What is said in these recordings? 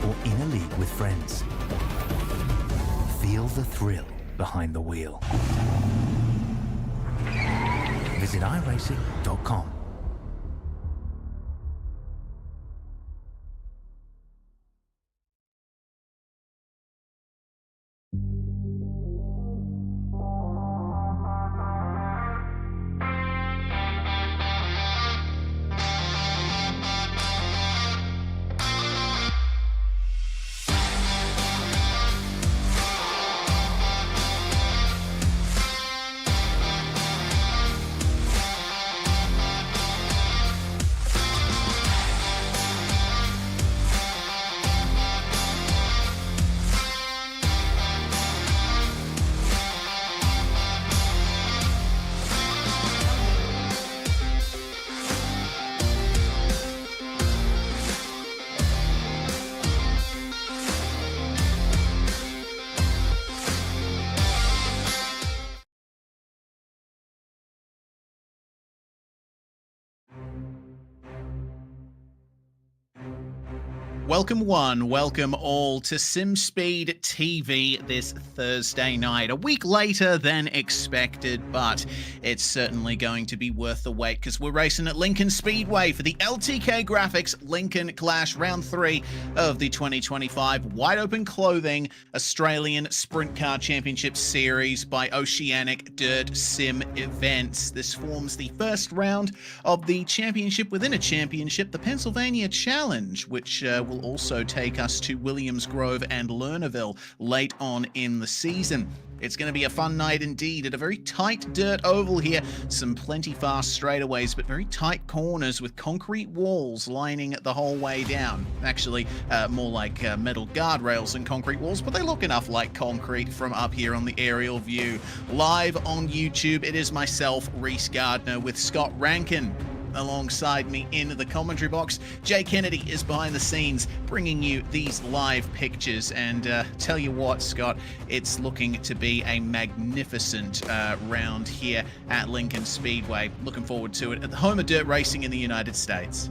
or in a league with friends. Feel the thrill behind the wheel. Visit iRacing.com. Welcome one, welcome all to SimSpeed TV this Thursday night. A week later than expected, but it's certainly going to be worth the wait because we're racing at Lincoln Speedway for the LTK Graffix Lincoln Clash Round 3 of the 2025 Wide Open Clothing Australian Sprint Car Championship Series by Oceanic Dirt Sim Events. This forms the first round of the championship within a championship, the Pennsylvania Challenge, which will also take us to Williams Grove and Lernerville late on in the season. It's going to be a fun night indeed at a very tight dirt oval here. Some plenty fast straightaways, but very tight corners with concrete walls lining the whole way down. Actually, more like metal guardrails than concrete walls, but they look enough like concrete from up here on the aerial view. Live on YouTube, it is myself, Reese Gardner, with Scott Rankin alongside me in the commentary box. Jay Kennedy is behind the scenes bringing you these live pictures, and tell you what, Scott, it's looking to be a magnificent round here at Lincoln Speedway. Looking forward to it at the home of dirt racing in the United States.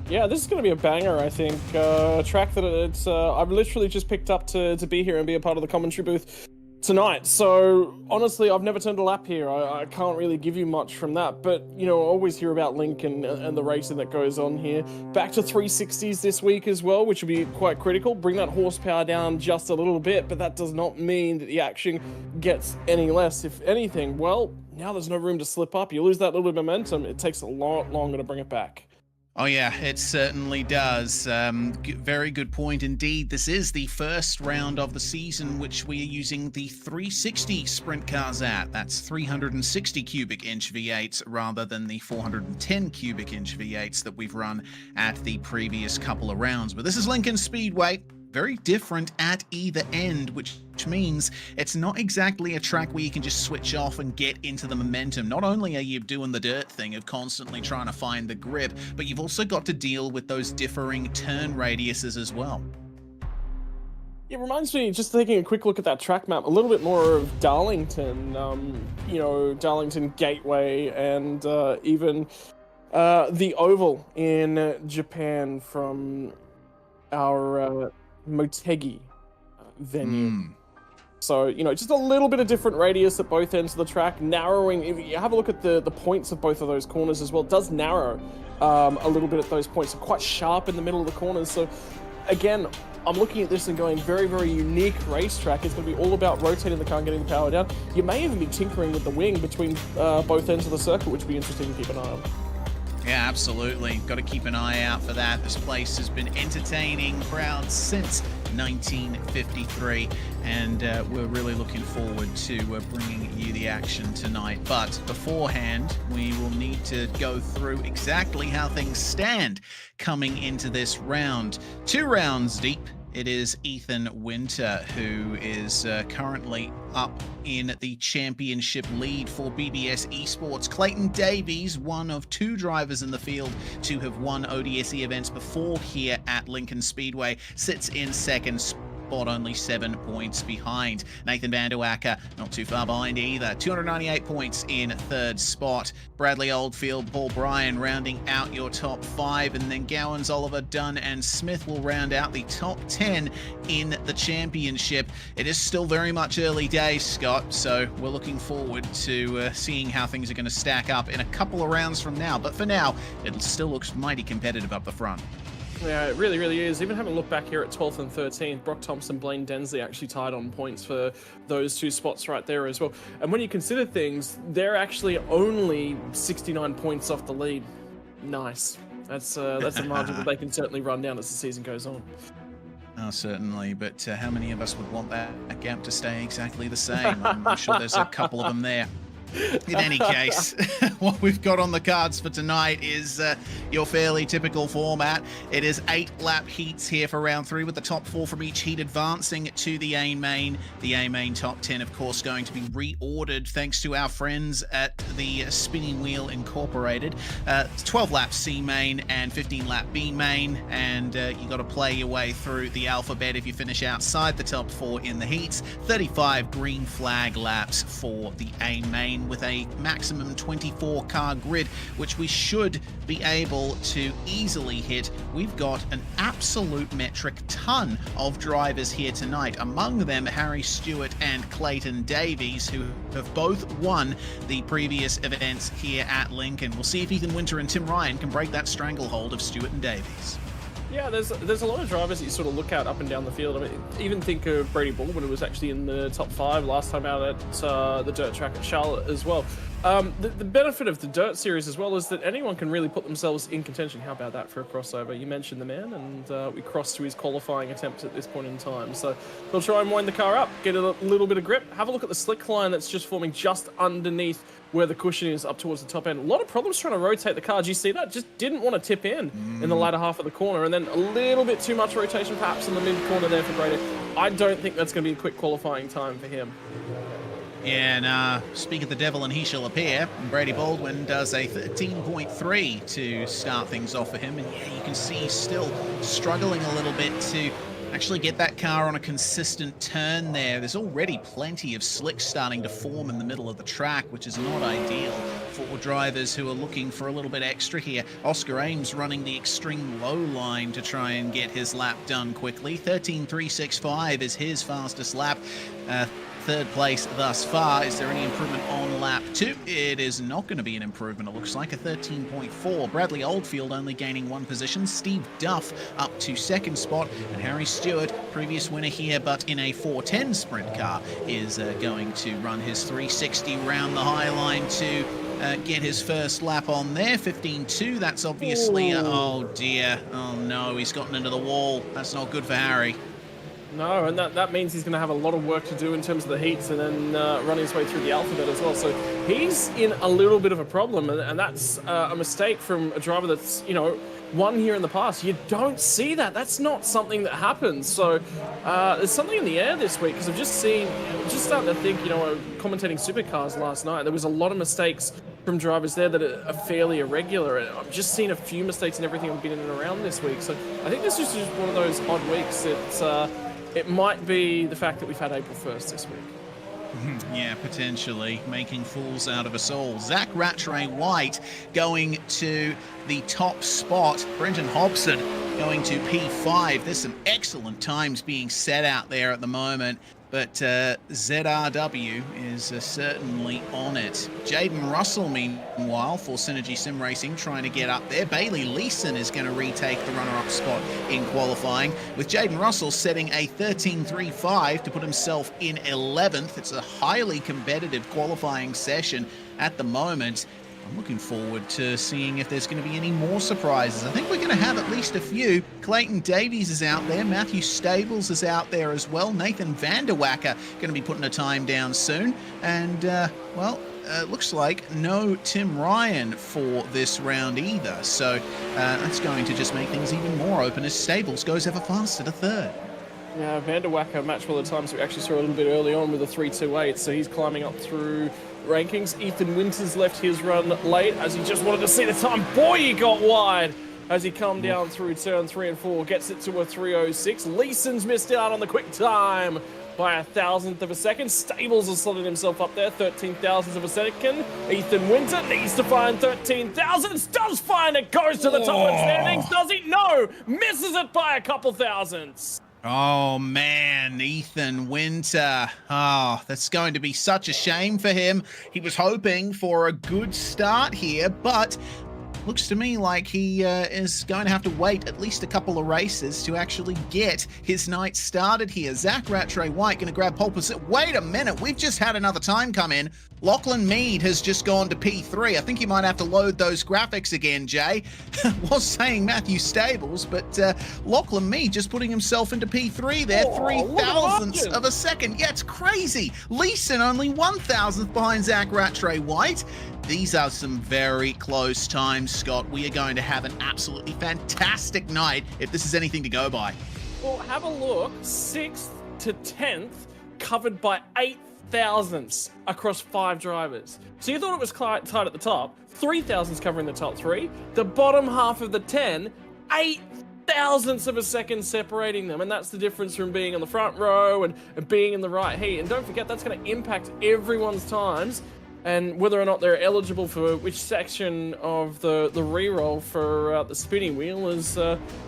Yeah, this is going to be a banger, I think. A track that I've literally just picked up to be here and be a part of the commentary booth tonight. So honestly, I've never turned a lap here. I can't really give you much from that, but you know, I always hear about Lincoln and the racing that goes on here. Back to 360s this week as well, which will be quite critical. Bring that horsepower down just a little bit, but that does not mean that the action gets any less. If anything, well, now there's no room to slip up. You lose that little bit of momentum. It takes a lot longer to bring it back. Oh yeah, it certainly does. Very good point indeed. This is the first round of the season which we are using the 360 sprint cars at. That's 360 cubic inch V8s rather than the 410 cubic inch V8s that we've run at the previous couple of rounds. But this is Lincoln Speedway. Very different at either end, which means it's not exactly a track where you can just switch off and get into the momentum. Not only are you doing the dirt thing of constantly trying to find the grip, but you've also got to deal with those differing turn radiuses as well. It reminds me, just taking a quick look at that track map, a little bit more of Darlington, you know, Darlington Gateway, and even the Oval in Japan from our Motegi venue. So, you know, just a little bit of different radius at both ends of the track, narrowing. If you have a look at the points of both of those corners as well, it does narrow a little bit at those points. So quite sharp in the middle of the corners. So again, I'm looking at this and going, very, very unique racetrack. It's going to be all about rotating the car and getting the power down. You may even be tinkering with the wing between both ends of the circuit, which would be interesting to keep an eye on. Yeah, absolutely. Got to keep an eye out for that. This place has been entertaining crowds since 1953, and we're really looking forward to bringing you the action tonight. But beforehand, we will need to go through exactly how things stand coming into this round. 2 rounds deep. It is Ethan Winter, who is currently up in the championship lead for BBS Esports. Clayton Davies, one of 2 drivers in the field to have won ODSE events before here at Lincoln Speedway, sits in second spot. spot, only 7 points behind. Nathan Vanderwacker not too far behind either. 298 points in third spot. Bradley Oldfield, Paul Bryan rounding out your top 5, and then Gowans, Oliver, Dunn, and Smith will round out the top 10 in the championship. It is still very much early days, Scott, so we're looking forward to seeing how things are going to stack up in a couple of rounds from now. But for now, it still looks mighty competitive up the front. Yeah, it really, really is. Even having a look back here at 12th and 13th, Brock Thompson, Blaine Densley actually tied on points for those 2 spots right there as well. And when you consider things, they're actually only 69 points off the lead. Nice. That's a margin that they can certainly run down as the season goes on. Oh, certainly, but how many of us would want that gap to stay exactly the same? I'm sure there's a couple of them there. In any case, what we've got on the cards for tonight is your fairly typical format. It is 8-lap heats here for round 3, with the top 4 from each heat advancing to the A main. The A main top 10, of course, going to be reordered thanks to our friends at the Spinning Wheel Incorporated. 12 laps C main and 15-lap B main, and you got to play your way through the alphabet if you finish outside the top 4 in the heats. 35 green flag laps for the A main, with a maximum 24 car grid, which we should be able to easily hit. We've got an absolute metric ton of drivers here tonight, among them Harry Stewart and Clayton Davies, who have both won the previous events here at Lincoln. We'll see if Ethan Winter and Tim Ryan can break that stranglehold of Stewart and Davies. Yeah, there's a lot of drivers that you sort of look at up and down the field. I mean, even think of Brady Baldwin, who was actually in the top 5 last time out at the dirt track at Charlotte as well. The benefit of the dirt series as well is that anyone can really put themselves in contention. How about that for a crossover? You mentioned the man, and we crossed to his qualifying attempts at this point in time. So we'll try and wind the car up, get a little bit of grip, have a look at the slick line that's just forming just underneath where the cushion is up towards the top end. A lot of problems trying to rotate the car. Do you see that? Just didn't want to tip in the latter half of the corner, and then a little bit too much rotation perhaps in the mid corner there for Brady. I don't think that's going to be a quick qualifying time for him. Yeah, and speak of the devil and he shall appear. Brady Baldwin does a 13.3 to start things off for him, and yeah, you can see he's still struggling a little bit to actually get that car on a consistent turn there. There's already plenty of slicks starting to form in the middle of the track, which is not ideal for drivers who are looking for a little bit extra here. Oscar Ames running the extreme low line to try and get his lap done quickly. 13.365 is his fastest lap. Third place thus far. Is there any improvement on lap 2? It is not going to be an improvement. It looks like a 13.4. Bradley Oldfield only gaining 1 position. Steve Duff up to 2nd spot. And Harry Stewart, previous winner here, but in a 410 sprint car, is going to run his 360 round the high line to get his first lap on there. 15.2. That's obviously... oh dear. Oh no, he's gotten into the wall. That's not good for Harry. No, and that means he's going to have a lot of work to do in terms of the heats, and then run his way through the alphabet as well. So he's in a little bit of a problem, and that's a mistake from a driver that's, you know, won here in the past. You don't see that. That's not something that happens. So there's something in the air this week, because I've just starting to think, you know, commentating supercars last night, there was a lot of mistakes from drivers there that are fairly irregular. I've just seen a few mistakes in everything I've been in and around this week. So I think this is just one of those odd weeks. It might be the fact that we've had April 1st this week. Yeah, potentially making fools out of us all. Zach Rattray White going to the top spot. Brenton Hobson going to P5. There's some excellent times being set out there at the moment, but ZRW is certainly on it. Jaden Russell, meanwhile, for Synergy Sim Racing, trying to get up there. Bailey Leeson is going to retake the runner-up spot in qualifying, with Jaden Russell setting a 13.35 to put himself in 11th. It's a highly competitive qualifying session at the moment. I'm looking forward to seeing if there's going to be any more surprises. I think we're going to have at least a few. Clayton Davies is out there. Matthew Stables is out there as well. Nathan Vanderwacker going to be putting a time down soon. And, looks like no Tim Ryan for this round either. So that's going to just make things even more open as Stables goes ever faster to 3rd. Yeah, Vanderwacker matched one of the times we actually saw a little bit early on with a 3.28, so he's climbing up through rankings. Ethan Winters left his run late as he just wanted to see the time. Boy, he got wide. as he come down through turn 3 and 4, gets it to a 306. Leeson's missed out on the quick time by 1,000th of a second. Stables has slotted himself up there, 13,000th of a second. Ethan Winter needs to find 13,000. Does find it, goes to the top of standings. Does he? No, misses it by a couple thousandths. Oh, man, Ethan Winter. Oh, that's going to be such a shame for him. He was hoping for a good start here, but looks to me like he is going to have to wait at least a couple of races to actually get his night started here. Zach Rattray White going to grab pole position. Wait a minute, we've just had another time come in. Lachlan Mead has just gone to P3. I think you might have to load those graphics again, Jay. Was saying Matthew Stables, but Lachlan Mead just putting himself into P3 there, 3,000ths of a second. Yeah, it's crazy. Leeson only 1,000th behind Zach Rattray White. These are some very close times, Scott. We are going to have an absolutely fantastic night if this is anything to go by. Well, have a look. 6th to 10th covered by 8,000ths across 5 drivers. So you thought it was quite tight at the top. 3,000ths covering the top 3. The bottom half of the 10, 8,000ths of a second separating them. And that's the difference from being on the front row and being in the right heat. And don't forget, that's going to impact everyone's times and whether or not they're eligible for which section of the re-roll for the spinning wheel, as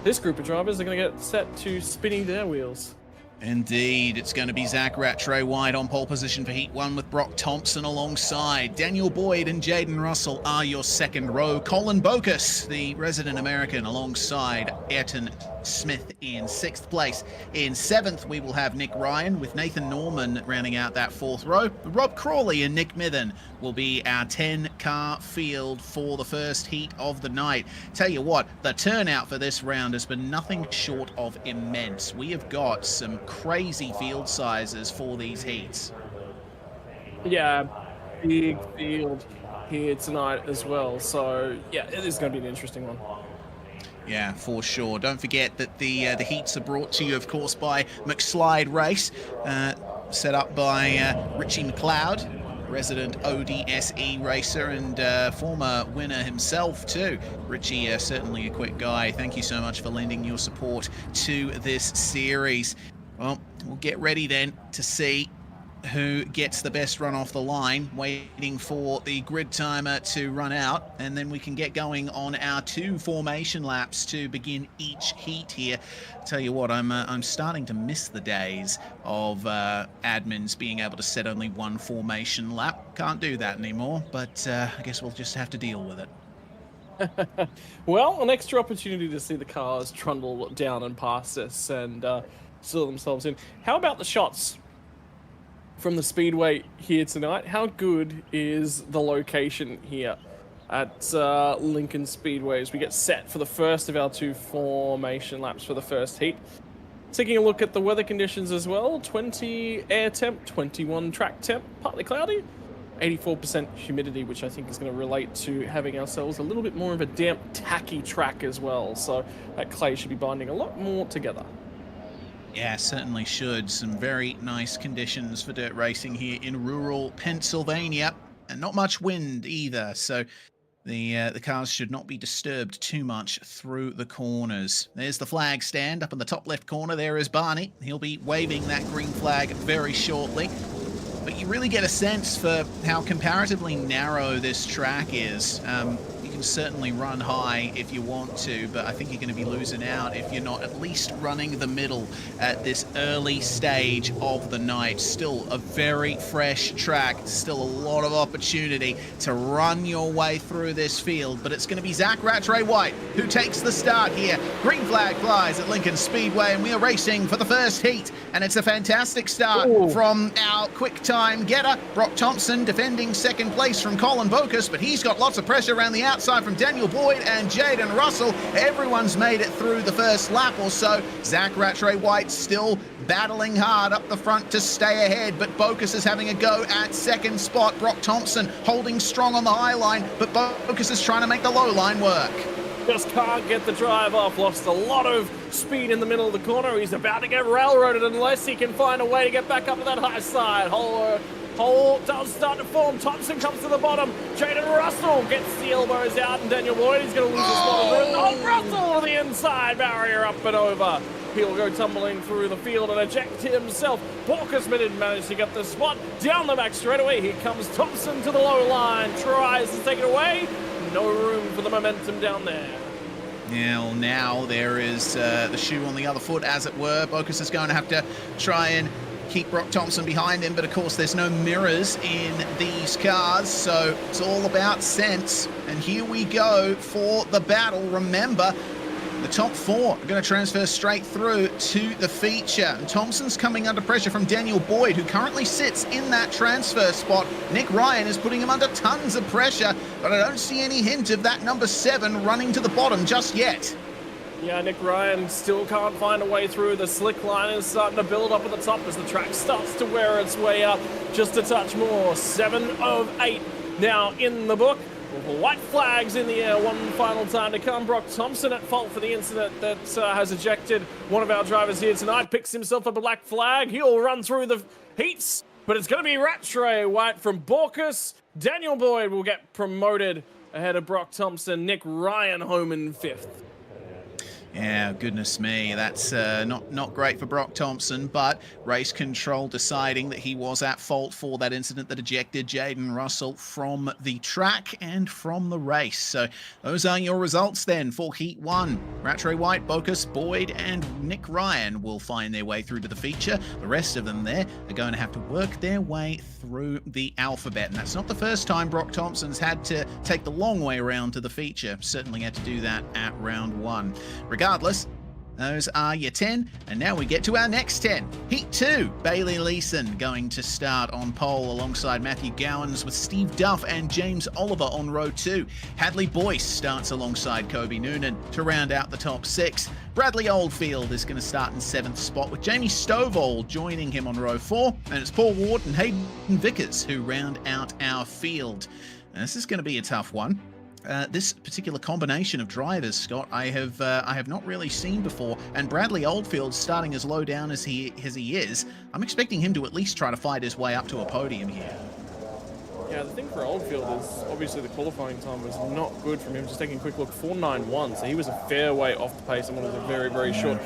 this group of drivers are going to get set to spinning their wheels. Indeed, it's going to be Zach Rattray White on pole position for Heat 1 with Brock Thompson alongside. Daniel Boyd and Jaden Russell are your second row. Colin Bokus, the resident American, alongside Ayrton Smith in 6th place. In 7th, we will have Nick Ryan with Nathan Norman rounding out that 4th row. Rob Crawley and Nick Mithen will be our 10-car field for the first heat of the night. Tell you what, the turnout for this round has been nothing short of immense. We have got some crazy field sizes for these heats. Yeah, big field here tonight as well. So, yeah, it is going to be an interesting one. Yeah, for sure. Don't forget that the heats are brought to you, of course, by McSlide Race, set up by Richie McLeod, resident ODSE racer and former winner himself too. Richie, certainly a quick guy. Thank you so much for lending your support to this series. Well, we'll get ready then to see who gets the best run off the line, waiting for the grid timer to run out, and then we can get going on our 2 formation laps to begin each heat here. Tell you what, I'm starting to miss the days of admins being able to set only 1 formation lap. Can't do that anymore, but I guess we'll just have to deal with it. Well, an extra opportunity to see the cars trundle down and past us and seal themselves in. How about the shots from the speedway here tonight? How good is the location here at Lincoln Speedway as we get set for the first of our 2 formation laps for the first heat? Taking a look at the weather conditions as well. 20 air temp, 21 track temp, partly cloudy, 84% humidity, which I think is going to relate to having ourselves a little bit more of a damp, tacky track as well. So that clay should be binding a lot more together. Yeah, certainly should. Some very nice conditions for dirt racing here in rural Pennsylvania, and not much wind either, so the cars should not be disturbed too much through the corners. There's the flag stand up in the top left corner. There is Barney. He'll be waving that green flag very shortly. But you really get a sense for how comparatively narrow this track is. You can certainly run high if you want to, but I think you're going to be losing out if you're not at least running the middle at this early stage of the night. Still a very fresh track, still a lot of opportunity to run your way through this field, but it's going to be Zach Rattray White who takes the start here. Green flag flies at Lincoln Speedway, and we are racing for the first heat, and it's a fantastic start from our quick time getter, Brock Thompson, defending 2nd place from Colin Bokus, but he's got lots of pressure around the outside from Daniel Boyd and Jaden Russell. Everyone's made it through the first lap or so. Zach Rattray White still battling hard up the front to stay ahead, but Bokus is having a go at 2nd spot. Brock Thompson holding strong on the high line, but Bokus is trying to make the low line work. Just can't get the drive off. Lost a lot of speed in the middle of the corner. He's about to get railroaded unless he can find a way to get back up to that high side. Hole does start to form. Thompson comes to the bottom. Jaden Russell gets the elbows out, and Daniel Boyd is going to lose his spot. Oh, Russell to the inside barrier, up and over. He'll go tumbling through the field and eject himself. Borkus didn't manage to get the spot. Down the back straightaway, here comes Thompson to the low line. Tries to take it away. No room for the momentum down there. Now there is the shoe on the other foot, as it were. Borkus is going to have to try and keep Brock Thompson behind him, but of course there's no mirrors in these cars, so it's all about sense. And here we go for the battle. Remember, the top 4 are going to transfer straight through to the feature. And Thompson's coming under pressure from Daniel Boyd, who currently sits in that transfer spot. Nick Ryan is putting him under tons of pressure, but I don't see any hint of that number 7 running to the bottom just yet. Yeah, Nick Ryan still can't find a way through. The slick line is starting to build up at the top as the track starts to wear its way up just a touch more. 7 of 8 now in the book. White flags in the air, one final time to come. Brock Thompson at fault for the incident that has ejected one of our drivers here tonight. Picks himself up a black flag. He'll run through the heats, but it's going to be Rattray White from Borkus. Daniel Boyd will get promoted ahead of Brock Thompson. Nick Ryan home in 5th. Yeah, goodness me, that's not great for Brock Thompson, but race control deciding that he was at fault for that incident that ejected Jaden Russell from the track and from the race. So those are your results then for Heat 1. Rattray White, Borkus, Boyd, and Nick Ryan will find their way through to the feature. The rest of them there are going to have to work their way through the alphabet, and that's not the first time Brock Thompson's had to take the long way around to the feature. Certainly had to do that at round 1. Regardless, those are your 10, and now we get to our next 10. Heat 2, Bailey Leeson going to start on pole alongside Matthew Gowans, with Steve Duff and James Oliver on row 2. Hadley Boyce starts alongside Kobe Noonan to round out the top 6. Bradley Oldfield is going to start in 7th spot, with Jamie Stovall joining him on row 4, and it's Paul Ward and Hayden Vickers who round out our field. Now, this is going to be a tough one. This particular combination of drivers, Scott, I have not really seen before, and Bradley Oldfield starting as low down as he is, I'm expecting him to at least try to fight his way up to a podium here. Yeah, the thing for Oldfield is obviously the qualifying time was not good from him. Just taking a quick look, 4.91, so he was a fair way off the pace and was a very, very short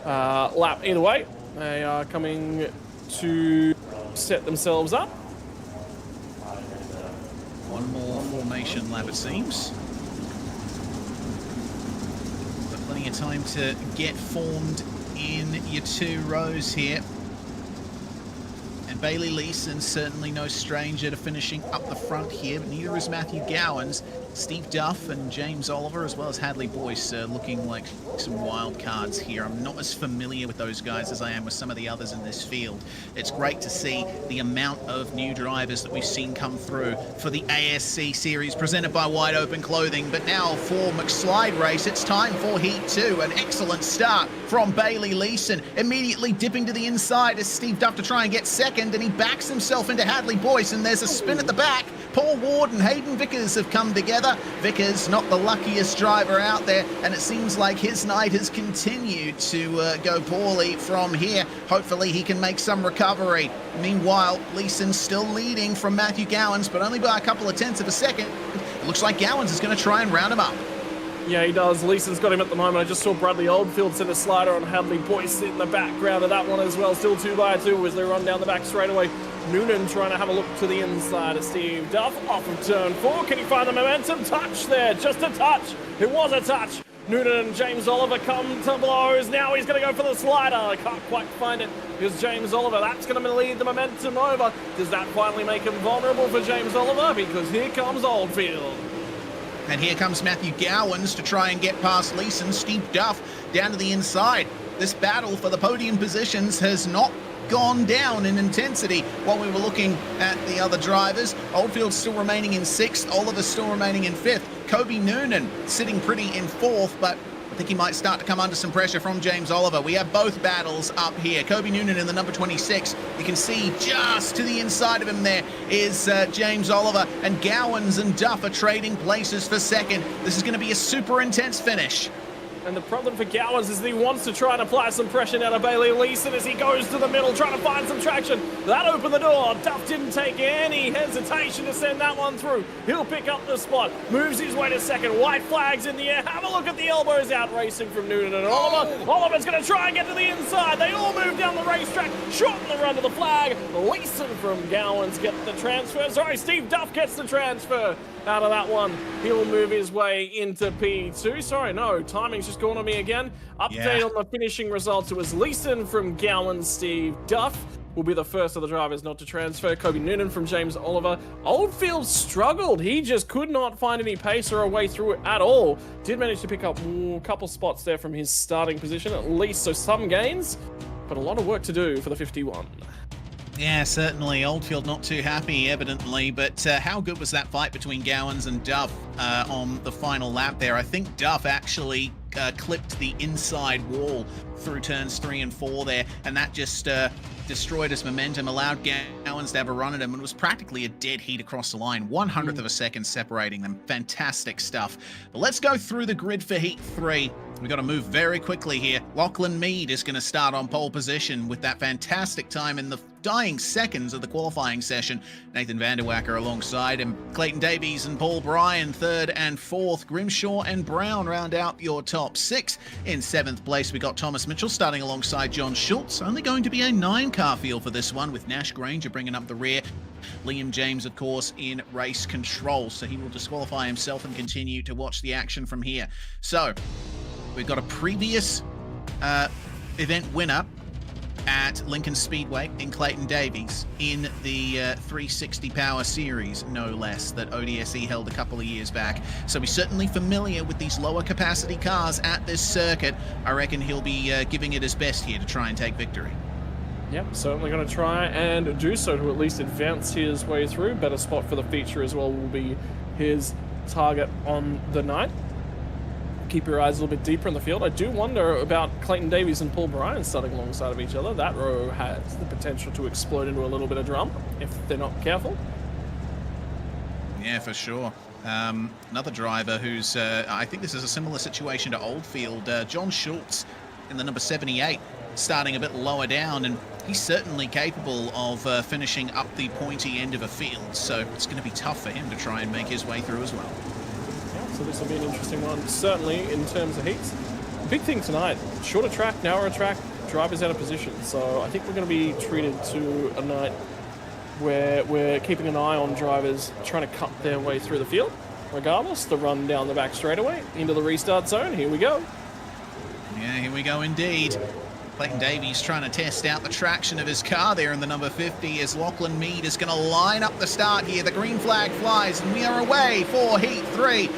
lap. Either way, they are coming to set themselves up. One more formation lap, it seems. But plenty of time to get formed in your 2 rows here. And Bailey Leeson certainly no stranger to finishing up the front here, but neither is Matthew Gowans. Steve Duff and James Oliver, as well as Hadley Boyce, looking like some wild cards here. I'm not as familiar with those guys as I am with some of the others in this field. It's great to see the amount of new drivers that we've seen come through for the ASC series presented by Wide Open Clothing. But now for McSlide Race, it's time for Heat 2. An excellent start from Bailey Leeson, immediately dipping to the inside as Steve Duff to try and get second, and he backs himself into Hadley Boyce, and there's a spin at the back. Paul Ward and Hayden Vickers have come together. Vickers not the luckiest driver out there, and it seems like his night has continued to go poorly from here. Hopefully he can make some recovery. Meanwhile, Leeson's still leading from Matthew Gowans, but only by a couple of tenths of a second. It looks like Gowans is going to try and round him up. Yeah, he does. Leeson's got him at the moment. I just saw Bradley Oldfield send a slider on Hadley Boyce in the background of that one as well. Still 2 by 2 as they run down the back straightaway. Noonan trying to have a look to the inside of Steve Duff off of turn 4. Can he find the momentum? Touch there, just a touch. It was a touch. Noonan and James Oliver come to blows. Now he's going to go for the slider. I can't quite find it. Here's James Oliver. That's going to lead the momentum over. Does that finally make him vulnerable for James Oliver? Because here comes Oldfield. And here comes Matthew Gowans to try and get past Leeson. Steve Duff down to the inside. This battle for the podium positions has not gone down in intensity while we were looking at the other drivers. Oldfield still remaining in 6th, Oliver still remaining in 5th. Kobe Noonan sitting pretty in 4th, but I think he might start to come under some pressure from James Oliver. We have both battles up here. Kobe Noonan in the number 26. You can see just to the inside of him there is James Oliver, and Gowans and Duff are trading places for second. This is going to be a super intense finish. And the problem for Gowers is that he wants to try and apply some pressure now to Bailey Leeson as he goes to the middle, trying to find some traction. That opened the door. Duff didn't take any hesitation to send that one through. He'll pick up the spot, moves his way to second. White flags in the air. Have a look at the elbows out racing from Noonan and Oliver. Oliver's going to try and get to the inside. They all move down the racetrack, shorten the run to the flag. Leeson from Gowans get the transfer. Sorry, Steve Duff gets the transfer out of that one. He'll move his way into P2. Sorry, no, timing's just gone on me again. Update on the finishing results. It was Leeson from Gowan. Steve Duff will be the first of the drivers not to transfer. Kobe Noonan from James Oliver. Oldfield struggled. He just could not find any pace or a way through it at all. Did manage to pick up a couple spots there from his starting position at least, so some gains, but a lot of work to do for the 51. Yeah, certainly. Oldfield not too happy, evidently, but how good was that fight between Gowans and Duff on the final lap there? I think Duff actually clipped the inside wall through turns 3 and 4 there, and that just destroyed his momentum, allowed Gowans to have a run at him, and was practically a dead heat across the line. 1/100th of a second separating them. Fantastic stuff. But let's go through the grid for Heat 3. We've got to move very quickly here. Lachlan Mead is going to start on pole position with that fantastic time in the dying seconds of the qualifying session. Nathan Vanderwacker alongside him. Clayton Davies and Paul Bryan, 3rd and 4th. Grimshaw and Brown round out your top 6. In 7th place, we got Thomas Mitchell starting alongside John Schultz. Only going to be a 9-car field for this one, with Nash Granger bringing up the rear. Liam James, of course, in race control, so he will disqualify himself and continue to watch the action from here. So, we've got a previous event winner at Lincoln Speedway in Clayton Davies in the 360 Power Series, no less, that ODSE held a couple of years back. So he's certainly familiar with these lower capacity cars at this circuit. I reckon he'll be giving it his best here to try and take victory. Yep, certainly going to try and do so to at least advance his way through. Better spot for the feature as well will be his target on the night. Keep your eyes a little bit deeper in the field. I do wonder about Clayton Davies and Paul Bryan starting alongside of each other. That row has the potential to explode into a little bit of drum if they're not careful. Yeah, for sure. Another driver who's, I think this is a similar situation to Oldfield, John Schultz in the number 78, starting a bit lower down, and he's certainly capable of finishing up the pointy end of a field, so it's going to be tough for him to try and make his way through as well. So this will be an interesting one, certainly in terms of heats. Big thing tonight, shorter track, narrower track, drivers out of position. So I think we're going to be treated to a night where we're keeping an eye on drivers trying to cut their way through the field. Regardless, the run down the back straightaway into the restart zone. Here we go. Yeah, here we go indeed. Clayton Davies trying to test out the traction of his car there in the number 50 as Lachlan Mead is going to line up the start here. The green flag flies and we are away for Heat 3.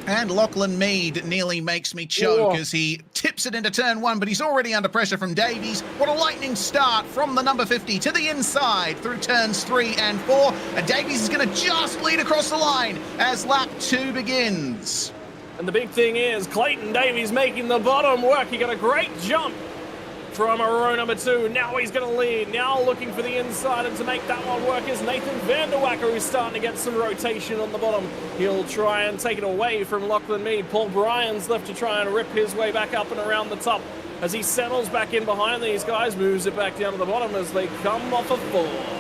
And Lachlan Mead nearly makes me choke as he tips it into turn 1, but he's already under pressure from Davies. What a lightning start from the number 50 to the inside through turns 3 and 4. And Davies is going to just lead across the line as lap 2 begins. And the big thing is Clayton Davies making the bottom work. He got a great jump from row number 2. Now he's going to lead. Now looking for the inside, and to make that one work is Nathan Vanderwacker, who's starting to get some rotation on the bottom. He'll try and take it away from Lachlan Mead. Paul Bryan's left to try and rip his way back up and around the top as he settles back in behind these guys, moves it back down to the bottom as they come off a 4.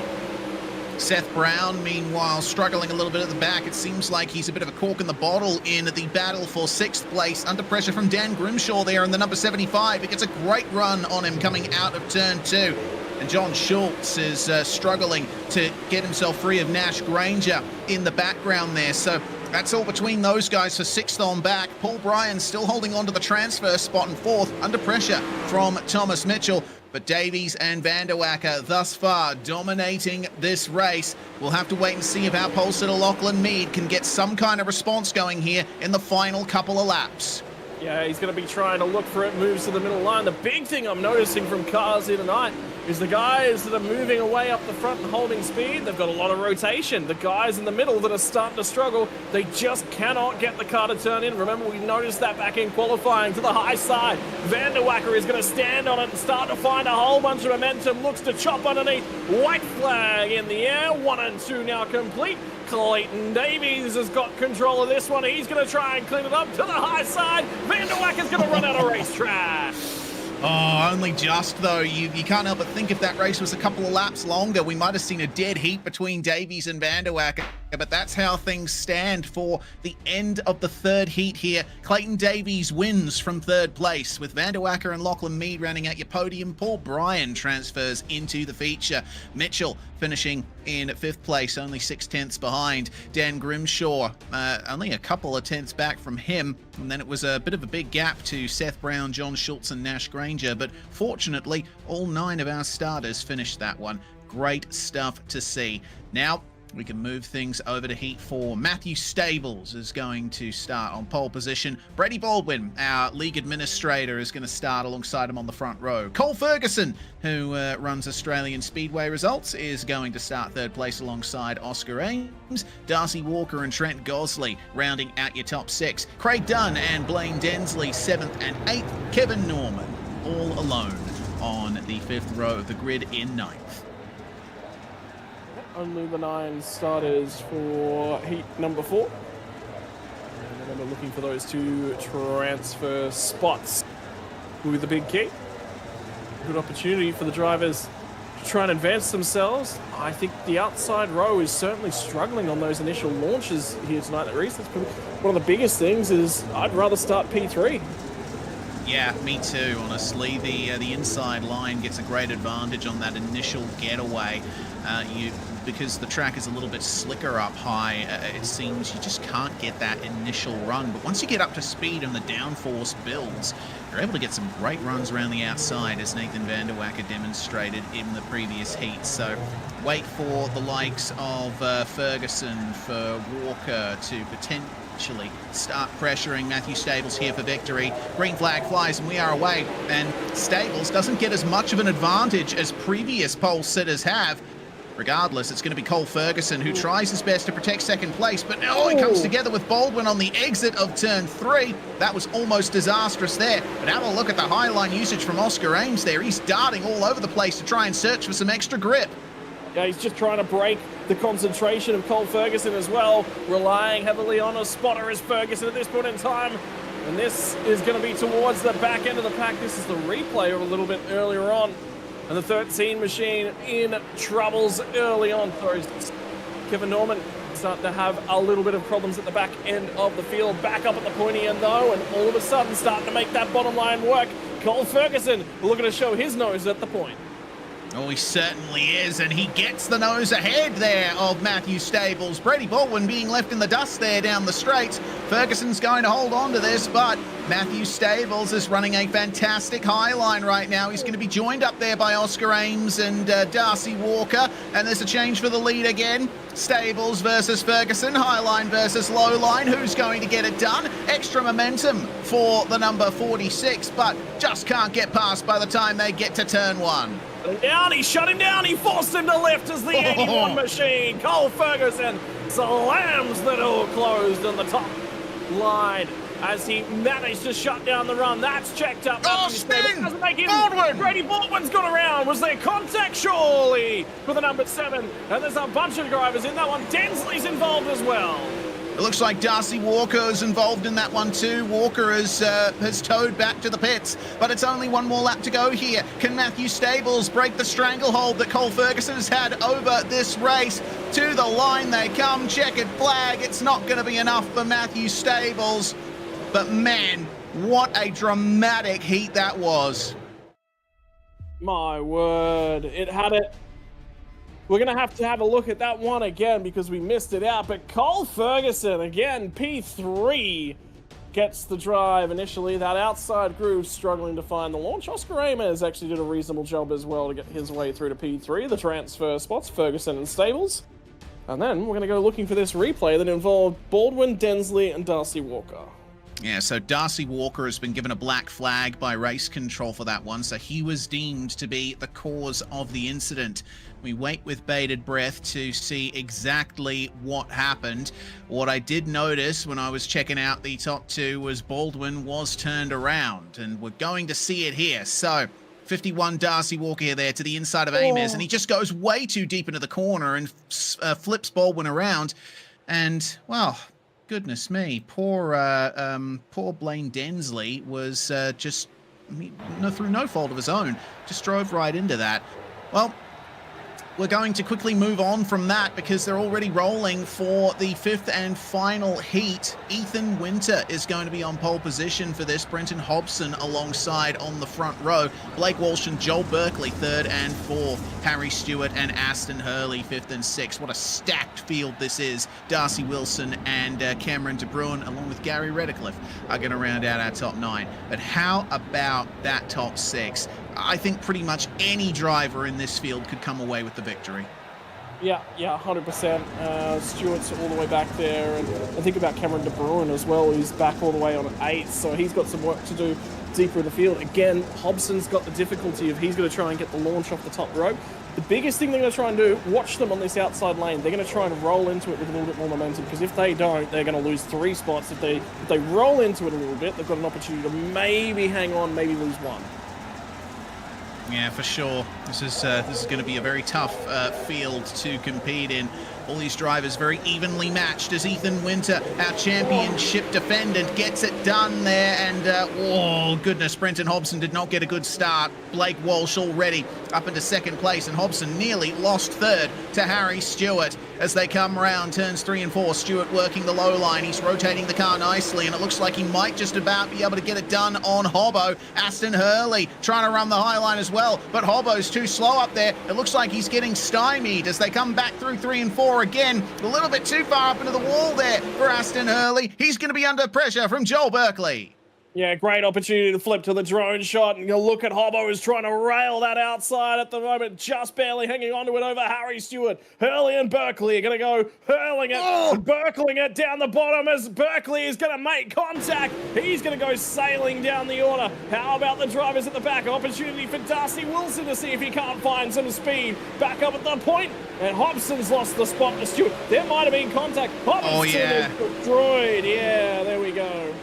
Seth Brown, meanwhile, struggling a little bit at the back. It seems like he's a bit of a cork in the bottle in the battle for 6th place. Under pressure from Dan Grimshaw there in the number 75. He gets a great run on him coming out of turn 2. And John Schultz is struggling to get himself free of Nash Granger in the background there. So that's all between those guys for 6th on back. Paul Bryan still holding on to the transfer spot in 4th, under pressure from Thomas Mitchell. But Davies and Vanderwacker thus far dominating this race. We'll have to wait and see if our pole sitter Lachlan Mead can get some kind of response going here in the final couple of laps. Yeah, he's going to be trying to look for it, moves to the middle line. The big thing I'm noticing from cars here tonight is the guys that are moving away up the front and holding speed, they've got a lot of rotation. The guys in the middle that are starting to struggle, they just cannot get the car to turn in. Remember, we noticed that back in qualifying to the high side. Vanderwacker is going to stand on it and start to find a whole bunch of momentum, looks to chop underneath. White flag in the air, 1 and 2 now complete. Clayton Davies has got control of this one. He's going to try and clean it up to the high side. Van der Wack is going to run out of racetrack. Oh, only just, though. You can't help but think if that race was a couple of laps longer, we might have seen a dead heat between Davies and Van der Wack. But that's how things stand for the end of the third heat here. Clayton Davies wins from third place, with Van der Wacker and Lachlan Mead rounding out your podium. Paul Bryan transfers into the feature. Mitchell finishing in fifth place, only 6/10 behind. Dan Grimshaw, only a couple of tenths back from him. And then it was a bit of a big gap to Seth Brown, John Schultz and Nash Granger. But fortunately, all 9 of our starters finished that one. Great stuff to see. Now, we can move things over to Heat 4. Matthew Stables is going to start on pole position. Brady Baldwin, our league administrator, is going to start alongside him on the front row. Cole Ferguson, who runs Australian Speedway Results, is going to start third place alongside Oscar Ames. Darcy Walker and Trent Gosley rounding out your top 6. Craig Dunn and Blaine Densley 7th and 8th. Kevin Norman all alone on the 5th row of the grid in 9th. Only the 9 starters for heat number 4. And remember, looking for those 2 transfer spots will be the big key. Good opportunity for the drivers to try and advance themselves. I think the outside row is certainly struggling on those initial launches here tonight at Reese. That's probably one of the biggest things. Is I'd rather start P3. Yeah, me too, honestly. The inside line gets a great advantage on that initial getaway. Because the track is a little bit slicker up high, it seems you just can't get that initial run. But once you get up to speed and the downforce builds, you're able to get some great runs around the outside, as Nathan Van der Wacker demonstrated in the previous heat. So wait for the likes of Ferguson, for Walker to potentially start pressuring Matthew Stables here for victory. Green flag flies and we are away. And Stables doesn't get as much of an advantage as previous pole sitters have. Regardless, it's going to be Cole Ferguson who tries his best to protect second place, but he comes together with Baldwin on the exit of turn 3. That was almost disastrous there. But have a look at the high line usage from Oscar Ames there. He's darting all over the place to try and search for some extra grip. Yeah, he's just trying to break the concentration of Cole Ferguson as well, relying heavily on a spotter as Ferguson at this point in time. And this is going to be towards the back end of the pack. This is the replay of a little bit earlier on. And the 13 machine in troubles early on. Sorry, Kevin Norman starting to have a little bit of problems at the back end of the field. Back up at the pointy end though, and all of a sudden starting to make that bottom line work. Cole Ferguson looking to show his nose at the point. Oh, he certainly is, and he gets the nose ahead there of Matthew Stables. Brady Baldwin being left in the dust there down the straight. Ferguson's going to hold on to this, but Matthew Stables is running a fantastic high line right now. He's going to be joined up there by Oscar Ames and Darcy Walker, and there's a change for the lead again. Stables versus Ferguson, high line versus low line. Who's going to get it done? Extra momentum for the number 46, but just can't get past by the time they get to turn 1. Down, he shut him down, he forced him to left as the 81 machine. Cole Ferguson slams the door closed on the top line as he managed to shut down the run. That's checked up. Doesn't make him. Baldwin! Brady Baldwin's gone around. Was there contact? Surely for the number 7. And there's a bunch of drivers in that one. Densley's involved as well. It looks like Darcy Walker is involved in that one too. Walker has towed back to the pits, but it's only one more lap to go here. Can Matthew Stables break the stranglehold that Cole Ferguson has had over this race? To the line they come, checkered flag. It's not going to be enough for Matthew Stables, but man, what a dramatic heat that was. My word, it had it. We're going to have a look at that one again because we missed it out. But Cole Ferguson, again, P3, gets the drive initially. That outside groove struggling to find the launch. Oscar Ames actually did a reasonable job as well to get his way through to P3. The transfer spots, Ferguson and Stables. And then we're going to go looking for this replay that involved Baldwin, Densley, and Darcy Walker. Yeah, so Darcy Walker has been given a black flag by race control for that one, so he was deemed to be the cause of the incident. We wait with bated breath to see exactly what happened. What I did notice when I was checking out the top 2 was Baldwin was turned around, and we're going to see it here. So 51 Darcy Walker there to the inside of Amos, and he just goes way too deep into the corner and flips Baldwin around. And, well, goodness me, poor Blaine Densley was just, through no fault of his own, just drove right into that. Well, we're going to quickly move on from that because they're already rolling for the 5th and final heat. Ethan Winter is going to be on pole position for this. Brenton Hobson alongside on the front row. Blake Walsh and Joel Berkeley 3rd and 4th. Harry Stewart and Aston Hurley 5th and 6th. What a stacked field this is. Darcy Wilson and Cameron De Bruin along with Gary Redcliffe are going to round out our top 9. But how about that top 6? I think pretty much any driver in this field could come away with the victory. Yeah, 100%. Stewart's all the way back there, and I think about Cameron De Bruin as well. He's back all the way on 8th, so he's got some work to do deeper in the field. Again, Hobson's got the difficulty of he's going to try and get the launch off the top rope. The biggest thing they're going to try and do, watch them on this outside lane. They're going to try and roll into it with a little bit more momentum, because if they don't, they're going to lose 3 spots. If they roll into it a little bit, they've got an opportunity to maybe hang on, maybe lose 1. Yeah, for sure. This is going to be a very tough field to compete in. All these drivers very evenly matched as Ethan Winter, our championship defendant, gets it done there. And, oh, goodness, Brenton Hobson did not get a good start. Blake Walsh already up into 2nd place, and Hobson nearly lost 3rd to Harry Stewart as they come round turns 3 and 4. Stewart working the low line. He's rotating the car nicely, and it looks like he might just about be able to get it done on Hobbo. Aston Hurley trying to run the high line as well, but Hobbo's too slow up there. It looks like he's getting stymied as they come back through 3 and 4 again. A little bit too far up into the wall there for Aston Hurley. He's going to be under pressure from Joel Berkeley. Yeah, great opportunity to flip to the drone shot, and you'll look at Hobbo is trying to rail that outside at the moment, just barely hanging onto it over Harry Stewart. Hurley and Berkeley are going to go hurling it, Berkling it down the bottom as Berkeley is going to make contact. He's going to go sailing down the order. How about the drivers at the back? Opportunity for Darcy Wilson to see if he can't find some speed. Back up at the point, and Hobson's lost the spot to Stewart. There might have been contact. Hobson is destroyed. Yeah, there we go.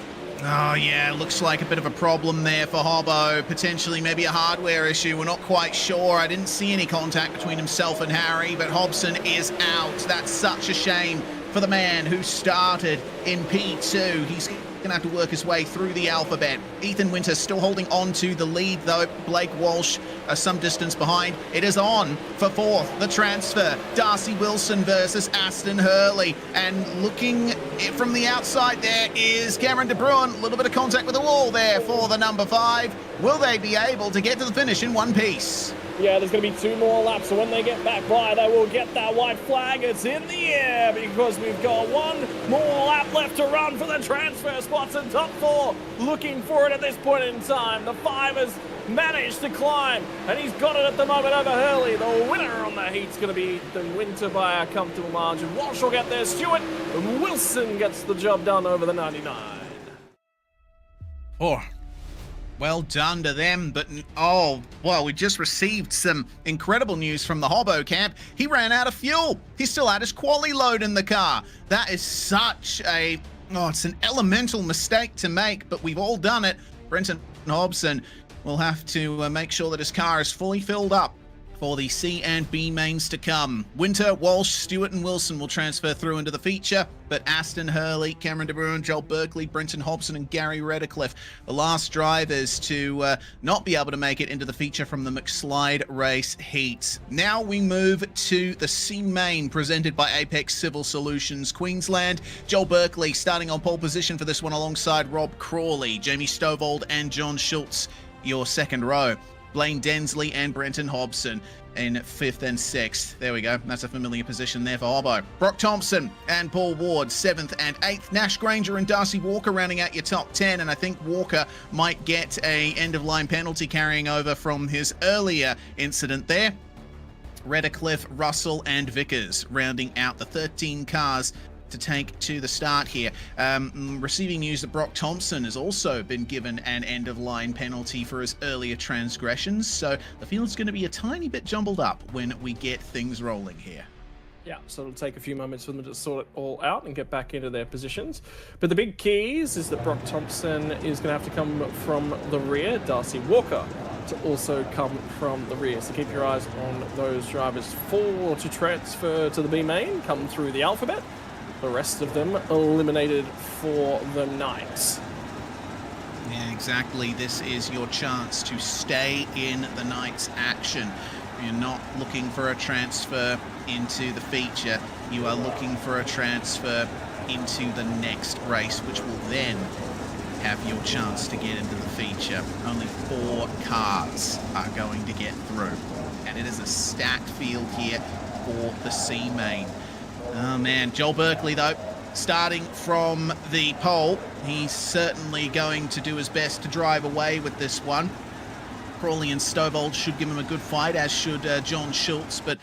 Oh, yeah, looks like a bit of a problem there for Hobbo. Potentially maybe a hardware issue. We're not quite sure. I didn't see any contact between himself and Harry, but Hobson is out. That's such a shame for the man who started in P2. He's going to have to work his way through the alphabet. Ethan Winter still holding on to the lead, though. Blake Walsh some distance behind. It is on for 4th, the transfer. Darcy Wilson versus Aston Hurley. And looking from the outside there is Cameron De Bruin. A little bit of contact with the wall there for the number 5. Will they be able to get to the finish in one piece? Yeah, there's going to be 2 more laps, so when they get back by, they will get that white flag. It's in the air because we've got 1 more lap left to run for the transfer spots in top 4. Looking for it at this point in time. The 5 has managed to climb, and he's got it at the moment over Hurley. The winner on the heat's going to be Ethan Winter by a comfortable margin. Walsh will get there, Stewart, and Wilson gets the job done over the 99. Oh. Well done to them, but oh, well, we just received some incredible news from the Hobbo camp. He ran out of fuel. He still had his quali load in the car. That is such a, it's an elemental mistake to make, but we've all done it. Brenton Hobson will have to make sure that his car is fully filled up for the C and B mains to come. Winter, Walsh, Stewart and Wilson will transfer through into the feature, but Aston Hurley, Cameron De Bruin, Joel Berkeley, Brenton Hobson and Gary Redcliffe, the last drivers to not be able to make it into the feature from the McSlide race heats. Now we move to the C main presented by Apex Civil Solutions Queensland. Joel Berkeley starting on pole position for this one alongside Rob Crawley, Jamie Stovold and John Schultz, your second row. Blaine Densley and Brenton Hobson in 5th and 6th. There we go. That's a familiar position there for Hobbo. Brock Thompson and Paul Ward, 7th and 8th. Nash Granger and Darcy Walker rounding out your top 10. And I think Walker might get a end-of-line penalty carrying over from his earlier incident there. Redcliffe, Russell and Vickers rounding out the 13 cars to take to the start here. Receiving news that Brock Thompson has also been given an end-of-line penalty for his earlier transgressions, so the field's going to be a tiny bit jumbled up when we get things rolling here. Yeah, so it'll take a few moments for them to sort it all out and get back into their positions. But the big keys is that Brock Thompson is going to have to come from the rear. Darcy Walker to also come from the rear. So keep your eyes on those drivers. 4 to transfer to the B main, come through the alphabet. The rest of them eliminated for the night. Yeah, exactly. This is your chance to stay in the night's action. You're not looking for a transfer into the feature. You are looking for a transfer into the next race, which will then have your chance to get into the feature. Only 4 cars are going to get through. And it is a stacked field here for the C main. Oh man, Joel Berkeley though, starting from the pole, he's certainly going to do his best to drive away with this one. Crawley and Stovall should give him a good fight, as should John Schultz, but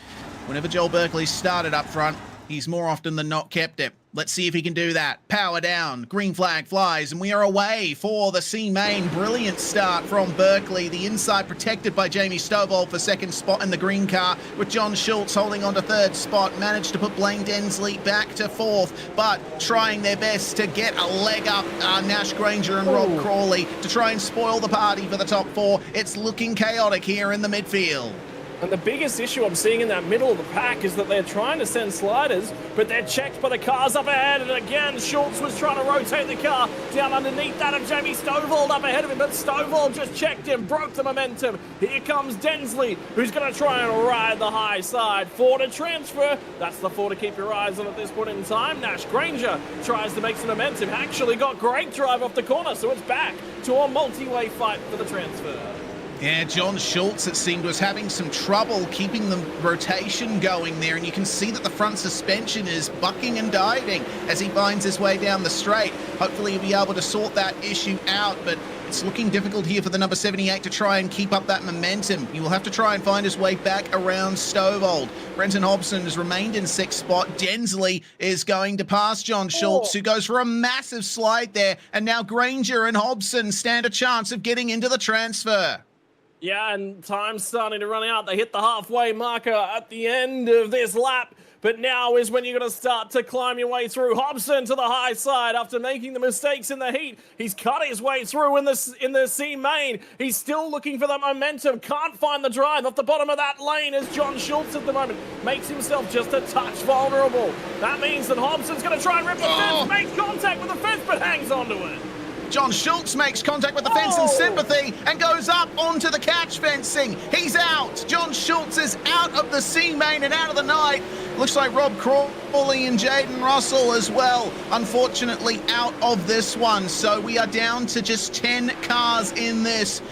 whenever Joel Berkeley started up front, he's more often than not kept it. Let's see if he can do that. Power down, green flag flies, and we are away for the C main. Brilliant start from Berkeley. The inside protected by Jamie Stovall for second spot in the green car, with John Schultz holding on to third spot. Managed to put Blaine Densley back to fourth, but trying their best to get a leg up Nash Granger and Rob Crawley to try and spoil the party for the top 4. It's looking chaotic here in the midfield. And the biggest issue I'm seeing in that middle of the pack is that they're trying to send sliders, but they're checked by the cars up ahead. And again, Schultz was trying to rotate the car down underneath that of Jamie Stovall up ahead of him, but Stovall just checked him, broke the momentum. Here comes Densley, who's going to try and ride the high side. 4 to transfer. That's the 4 to keep your eyes on at this point in time. Nash Granger tries to make some momentum. Actually got great drive off the corner, so it's back to a multi-way fight for the transfer. Yeah, John Schultz, it seemed, was having some trouble keeping the rotation going there, and you can see that the front suspension is bucking and diving as he finds his way down the straight. Hopefully he'll be able to sort that issue out, but it's looking difficult here for the number 78 to try and keep up that momentum. He will have to try and find his way back around Stovall. Brenton Hobson has remained in 6th spot. Densley is going to pass John Schultz, who goes for a massive slide there, and now Granger and Hobson stand a chance of getting into the transfer. Yeah, and time's starting to run out. They hit the halfway marker at the end of this lap, but now is when you're going to start to climb your way through. Hobson to the high side after making the mistakes in the heat. He's cut his way through in the C main. He's still looking for that momentum. Can't find the drive off the bottom of that lane as John Schultz at the moment makes himself just a touch vulnerable. That means that Hobson's going to try and rip the fence, makes contact with the fence, but hangs onto it. John Schultz makes contact with the fence in sympathy and goes up onto the catch fencing. He's out. John Schultz is out of the C main and out of the night. Looks like Rob Crawley and Jaden Russell as well, unfortunately, out of this one. So we are down to just 10 cars in this.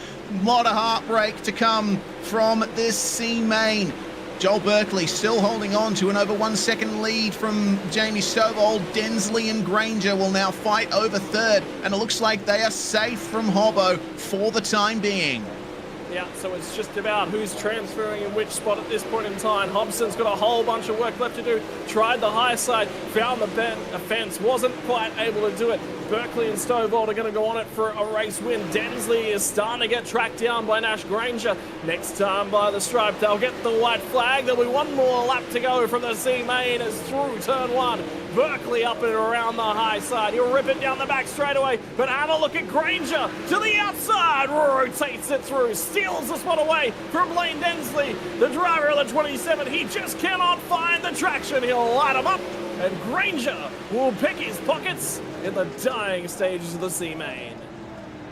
A lot of heartbreak to come from this C main. Joel Berkeley still holding on to an over 1 second lead from Jamie Stovall. Densley and Granger will now fight over third, and it looks like they are safe from Hobbo for the time being. Yeah, so it's just about who's transferring in which spot at this point in time. Hobson's got a whole bunch of work left to do. Tried the high side, found the fence, wasn't quite able to do it. Berkeley and Stovall are going to go on it for a race win. Densley is starting to get tracked down by Nash Granger. Next time by the stripe, they'll get the white flag. There'll be one more lap to go from the C main as through turn 1. Berkeley up and around the high side. He'll rip it down the back straight away, but have a look at Granger to the outside, rotates it through, steals the spot away from Blaine Densley, the driver of the 27. He just cannot find the traction. He'll light him up, and Granger will pick his pockets in the dying stages of the C main.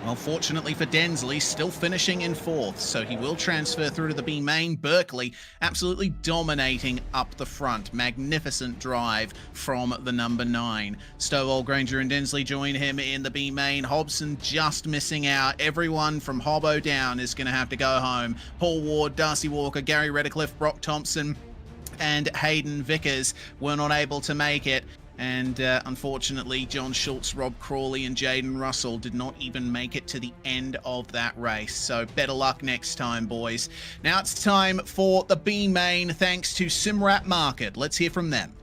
Well, fortunately for Densley, still finishing in 4th, so he will transfer through to the B main. Berkeley absolutely dominating up the front. Magnificent drive from the number 9. Stovall, Granger and Densley join him in the B main. Hobson just missing out. Everyone from Hobbo down is going to have to go home. Paul Ward, Darcy Walker, Gary Redcliffe, Brock Thompson and Hayden Vickers were not able to make it. And unfortunately, John Schultz, Rob Crawley and Jaden Russell did not even make it to the end of that race. So better luck next time, boys. Now it's time for the B main, thanks to Simrap Market. Let's hear from them.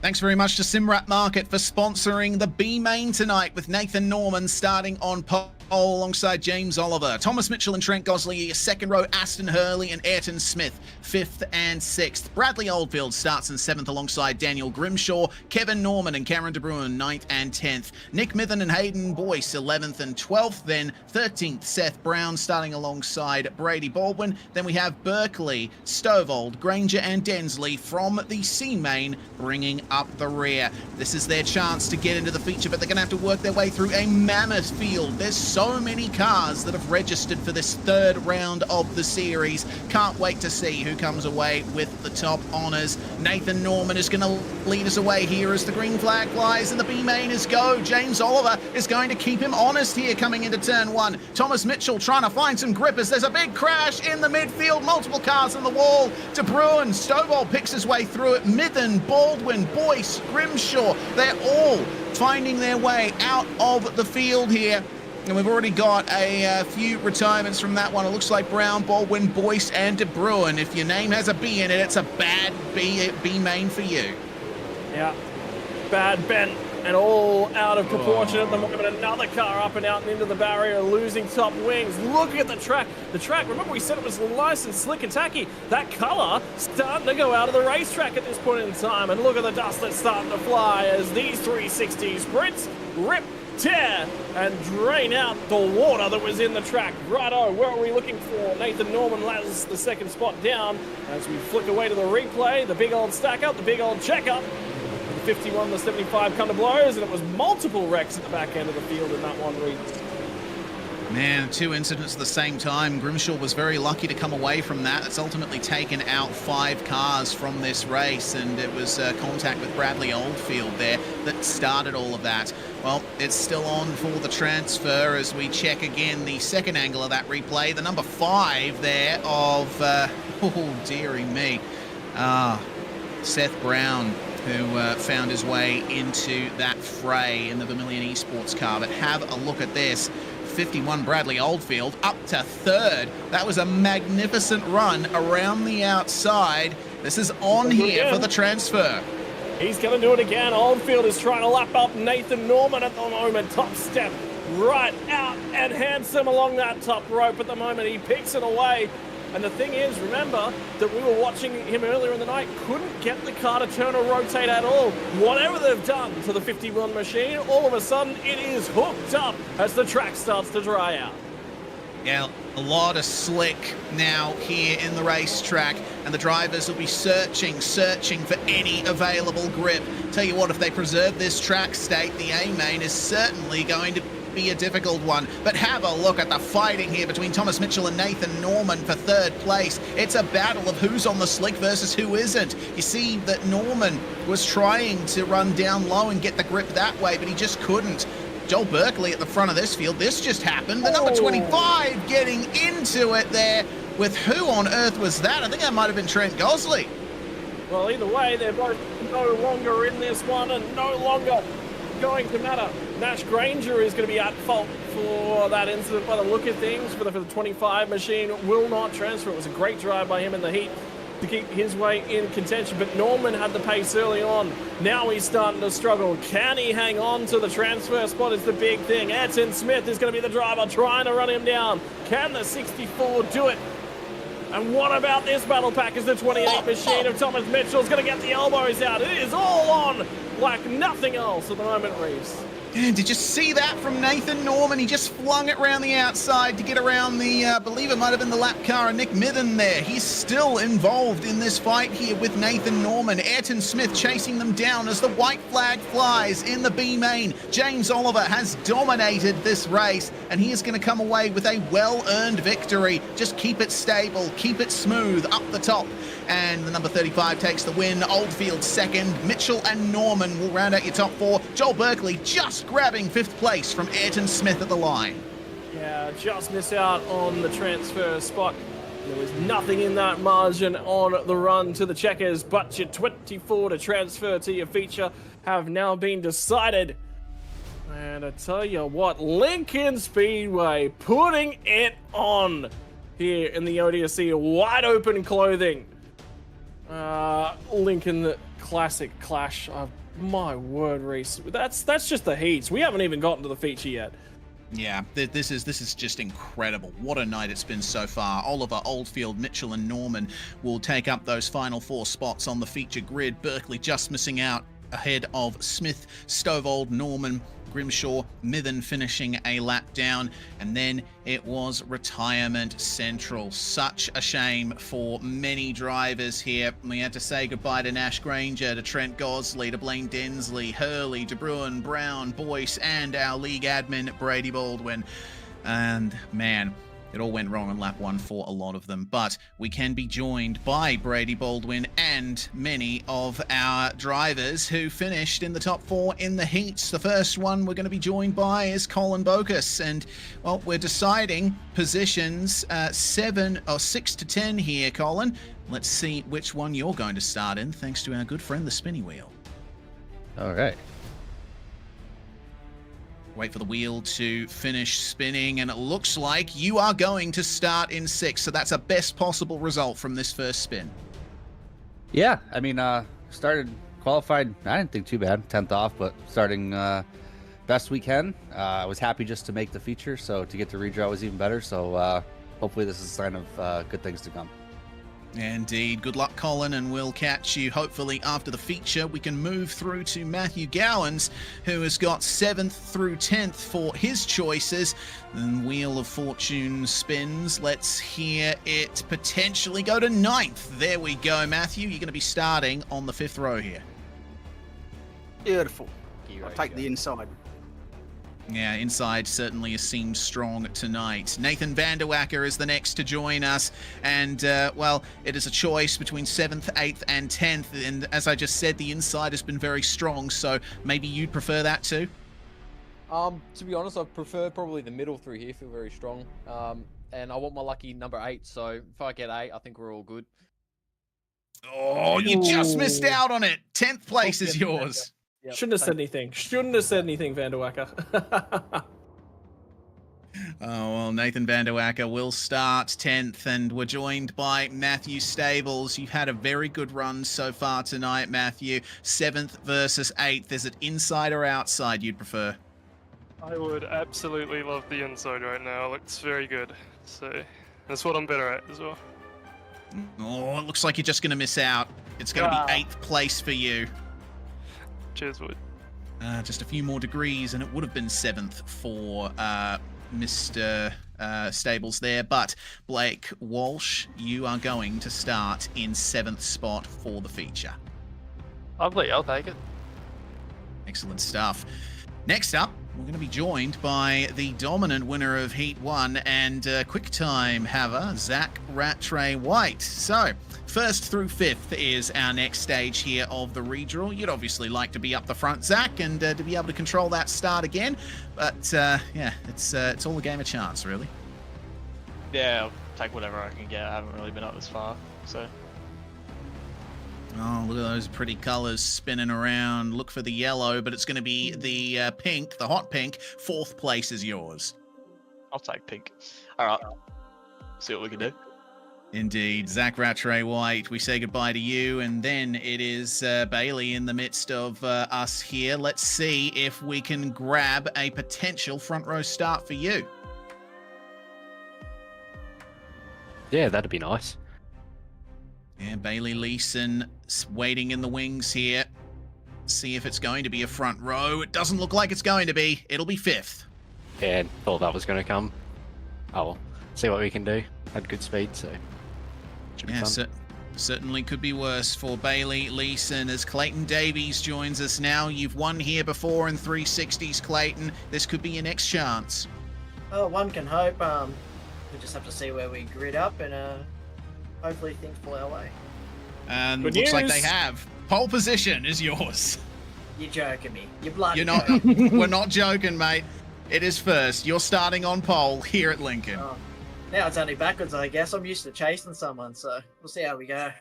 Thanks very much to Simrap Market for sponsoring the B main tonight, with Nathan Norman starting on pole alongside James Oliver. Thomas Mitchell and Trent Gosley, second row, Aston Hurley and Ayrton Smith, 5th and 6th. Bradley Oldfield starts in 7th alongside Daniel Grimshaw. Kevin Norman and Cameron De Bruin, 9th and 10th. Nick Mithen and Hayden Boyce, 11th and 12th. Then 13th, Seth Brown starting alongside Brady Baldwin. Then we have Berkeley, Stovold, Granger and Densley from the C main bringing up the rear. This is their chance to get into the feature, but they're going to have to work their way through a mammoth field. There's so many cars that have registered for this third round of the series. Can't wait to see who comes away with the top honours. Nathan Norman is going to lead us away here as the green flag flies and the B main is go. James Oliver is going to keep him honest here coming into turn 1. Thomas Mitchell trying to find some grip as there's a big crash in the midfield. Multiple cars on the wall. De Bruin, Stovall picks his way through it. Mithen, Baldwin, Boyce, Grimshaw, they're all finding their way out of the field here. And we've already got a few retirements from that one. It looks like Brown, Baldwin, Boyce, and De Bruin. If your name has a B in it, it's a bad B main for you. Yeah, bad bent and all out of proportion at the moment. Another car up and out and into the barrier, losing top wings. Look at the track. The track, remember we said it was nice and slick and tacky. That colour starting to go out of the racetrack at this point in time. And look at the dust that's starting to fly as these 360 sprints rip, tear and drain out the water that was in the track. Righto, where are we looking for? Nathan Norman ladders the second spot down as we flick away to the replay. The big old stack up, the big old check up. The 51, the 75 come to blows, and it was multiple wrecks at the back end of the field in that one read. Man, 2 incidents at the same time. Grimshaw was very lucky to come away from that. It's ultimately taken out 5 cars from this race, and it was contact with Bradley Oldfield there that started all of that. Well, it's still on for the transfer as we check again the second angle of that replay. The number 5 there of, oh dearie me, Seth Brown, who found his way into that fray in the Vermilion Esports car. But have a look at this. 51 Bradley Oldfield up to 3rd. That was a magnificent run around the outside. This is on here for the transfer. He's going to do it again. Oldfield is trying to lap up Nathan Norman at the moment. Top step right out and handsome along that top rope at the moment. He picks it away. And the thing is, remember that we were watching him earlier in the night, couldn't get the car to turn or rotate at all. Whatever they've done to the 51 machine, all of a sudden it is hooked up as the track starts to dry out. Yeah, a lot of slick now here in the racetrack, and the drivers will be searching for any available grip. Tell you what, if they preserve this track state, the A main is certainly going to be a difficult one. But have a look at the fighting here between Thomas Mitchell and Nathan Norman for 3rd place. It's a battle of who's on the slick versus who isn't. You see that Norman was trying to run down low and get the grip that way, but he just couldn't. Joel Berkeley at the front of this field. This just happened. The number 25 getting into it there with who on earth was that? I think that might have been Trent Gosley. Well, either way, they're both no longer in this one and no longer going to matter. Nash Granger is going to be at fault for that incident by the look of things, for the 25 machine will not transfer. It was a great drive by him in the heat to keep his way in contention, but Norman had the pace early on. Now he's starting to struggle. Can he hang on to the transfer spot is the big thing. Ayrton Smith is going to be the driver trying to run him down. Can the 64 do it? And what about this battle pack as the 28 machine of Thomas Mitchell is going to get the elbows out. It is all on like nothing else at the moment, Reeves. And did you see that from Nathan Norman? He just flung it around the outside to get around the, I believe it might have been the lap car, and Nick Mithen there. He's still involved in this fight here with Nathan Norman. Ayrton Smith chasing them down as the white flag flies in the B main. James Oliver has dominated this race, and he is going to come away with a well-earned victory. Just keep it stable, keep it smooth up the top. And the number 35 takes the win. Oldfield 2nd. Mitchell and Norman will round out your top 4. Joel Berkeley just grabbing 5th place from Ayrton Smith at the line. Yeah, just miss out on the transfer spot. There was nothing in that margin on the run to the checkers, but your 24 to transfer to your feature have now been decided. And I tell you what, Lincoln Speedway putting it on here in the ODSE wide open clothing. Lincoln classic clash. My word, Reese. That's just the heats. We haven't even gotten to the feature yet. Yeah, this is just incredible. What a night it's been so far. Oliver, Oldfield, Mitchell, and Norman will take up those final 4 spots on the feature grid. Berkeley just missing out ahead of Smith, Stovold, Norman, Grimshaw, Mithen finishing a lap down, and then it was Retirement Central. Such a shame for many drivers here. We had to say goodbye to Nash Granger, to Trent Gosley, to Blaine Densley, Hurley, De Bruin, Brown, Boyce, and our league admin, Brady Baldwin. And man, it all went wrong in lap 1 for a lot of them, but we can be joined by Brady Baldwin and many of our drivers who finished in the top 4 in the heats. The first one we're going to be joined by is Colin Bokus, and well, we're deciding positions 6 to 10 here, Colin. Let's see which one you're going to start in, thanks to our good friend the spinny wheel. All right. Wait for the wheel to finish spinning, and it looks like you are going to start in 6, so that's a best possible result from this first spin. Yeah, I mean, qualified, I didn't think too bad, 10th off, but starting best we can. I was happy just to make the feature, so to get to redraw was even better, so hopefully this is a sign of good things to come. Indeed. Good luck, Colin, and we'll catch you hopefully after the feature. We can move through to Matthew Gowans, who has got 7th through 10th for his choices. And Wheel of Fortune spins. Let's hear it potentially go to 9th. There we go, Matthew. You're going to be starting on the 5th row here. Beautiful. I'll take the inside. Yeah, inside certainly seems strong tonight. Nathan Vanderwacker is the next to join us. And, well, it is a choice between 7th, 8th, and 10th. And as I just said, the inside has been very strong. So maybe you'd prefer that too? To be honest, I prefer probably the middle through here. Feel very strong. And I want my lucky number 8. So if I get 8, I think we're all good. Oh, you just missed out on it. 10th place is yours. Yep. Shouldn't have said anything. Shouldn't have said anything, Vanderwacker. Oh, well, Nathan Vanderwacker will start 10th, and we're joined by Matthew Stables. You've had a very good run so far tonight, Matthew. 7th versus 8th. Is it inside or outside you'd prefer? I would absolutely love the inside right now. It looks very good. So that's what I'm better at as well. Oh, it looks like you're just going to miss out. It's going to be 8th place for you. Cheers, Wood. Just a few more degrees, and it would have been 7th for Mr. Stables there. But Blake Walsh, you are going to start in 7th spot for the feature. Lovely, I'll take it. Excellent stuff. Next up, we're going to be joined by the dominant winner of Heat 1 and QuickTime haver, Zach Rattray White. So, 1st through 5th is our next stage here of the redraw. You'd obviously like to be up the front, Zach, and to be able to control that start again. But, yeah, it's all a game of chance, really. Yeah, I'll take whatever I can get. I haven't really been up this far, so... Oh, look at those pretty colors spinning around. Look for the yellow, but it's going to be the pink, the hot pink. 4th place is yours. I'll take pink. All right. See what we can do. Indeed. Zach Rattray White, we say goodbye to you, and then it is Bailey in the midst of us here. Let's see if we can grab a potential front row start for you. Yeah, that'd be nice. Yeah, Bailey Leeson waiting in the wings here. See if it's going to be a front row. It doesn't look like it's going to be. It'll be 5th. Yeah, thought that was going to come. Oh well, see what we can do. Had good speed, so should be fun. Certainly could be worse for Bailey Leeson as Clayton Davies joins us now. You've won here before in 360s, Clayton. This could be your next chance. Oh, one can hope. We just have to see where we grid up and hopefully things fall our way. And Good looks like news. they have. Pole position is yours. You're joking me. You're bloody You're not. joking. We're not joking, mate. It is first. You're starting on pole here at Lincoln. Oh, now it's only backwards, I guess. I'm used to chasing someone, so we'll see how we go.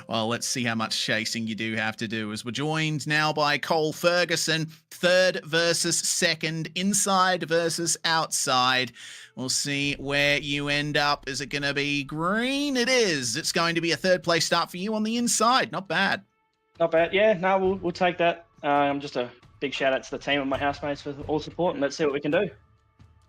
Well, let's see how much chasing you do have to do, as we're joined now by Cole Ferguson. 3rd versus 2nd, inside versus outside. We'll see where you end up. Is it going to be green? It is. It's going to be a 3rd place start for you on the inside. Not bad. Not bad. Yeah, no, we'll take that. Just a big shout out to the team and my housemates for all support, and let's see what we can do.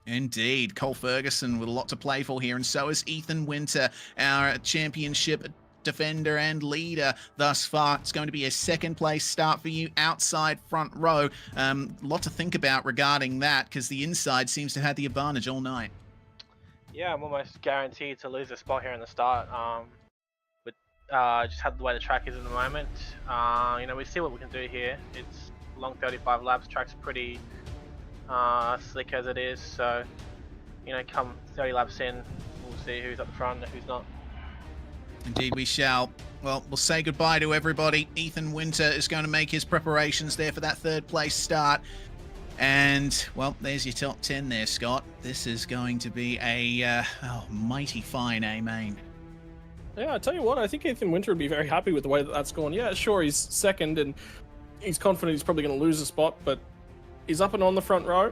Indeed. Cole Ferguson with a lot to play for here, and so is Ethan Winter, our championship defender and leader thus far. It's going to be a second place start for you outside front row. A lot to think about regarding that, because the inside seems to have the advantage all night. Yeah, I'm almost guaranteed to lose a spot here in the start. Just had the way the track is at the moment. We see what we can do here. It's long 35 laps. Track's pretty slick as it is. So, come 30 laps in, we'll see who's up front and who's not. Indeed we shall. Well, we'll say goodbye to everybody. Ethan Winter is going to make his preparations there for that third place start. And, well, there's your top 10 there, Scott. This is going to be a mighty fine A-main. Yeah, I tell you what, I think Ethan Winter would be very happy with the way that that's gone. Yeah, sure, he's second, and he's confident he's probably going to lose a spot, but he's up and on the front row.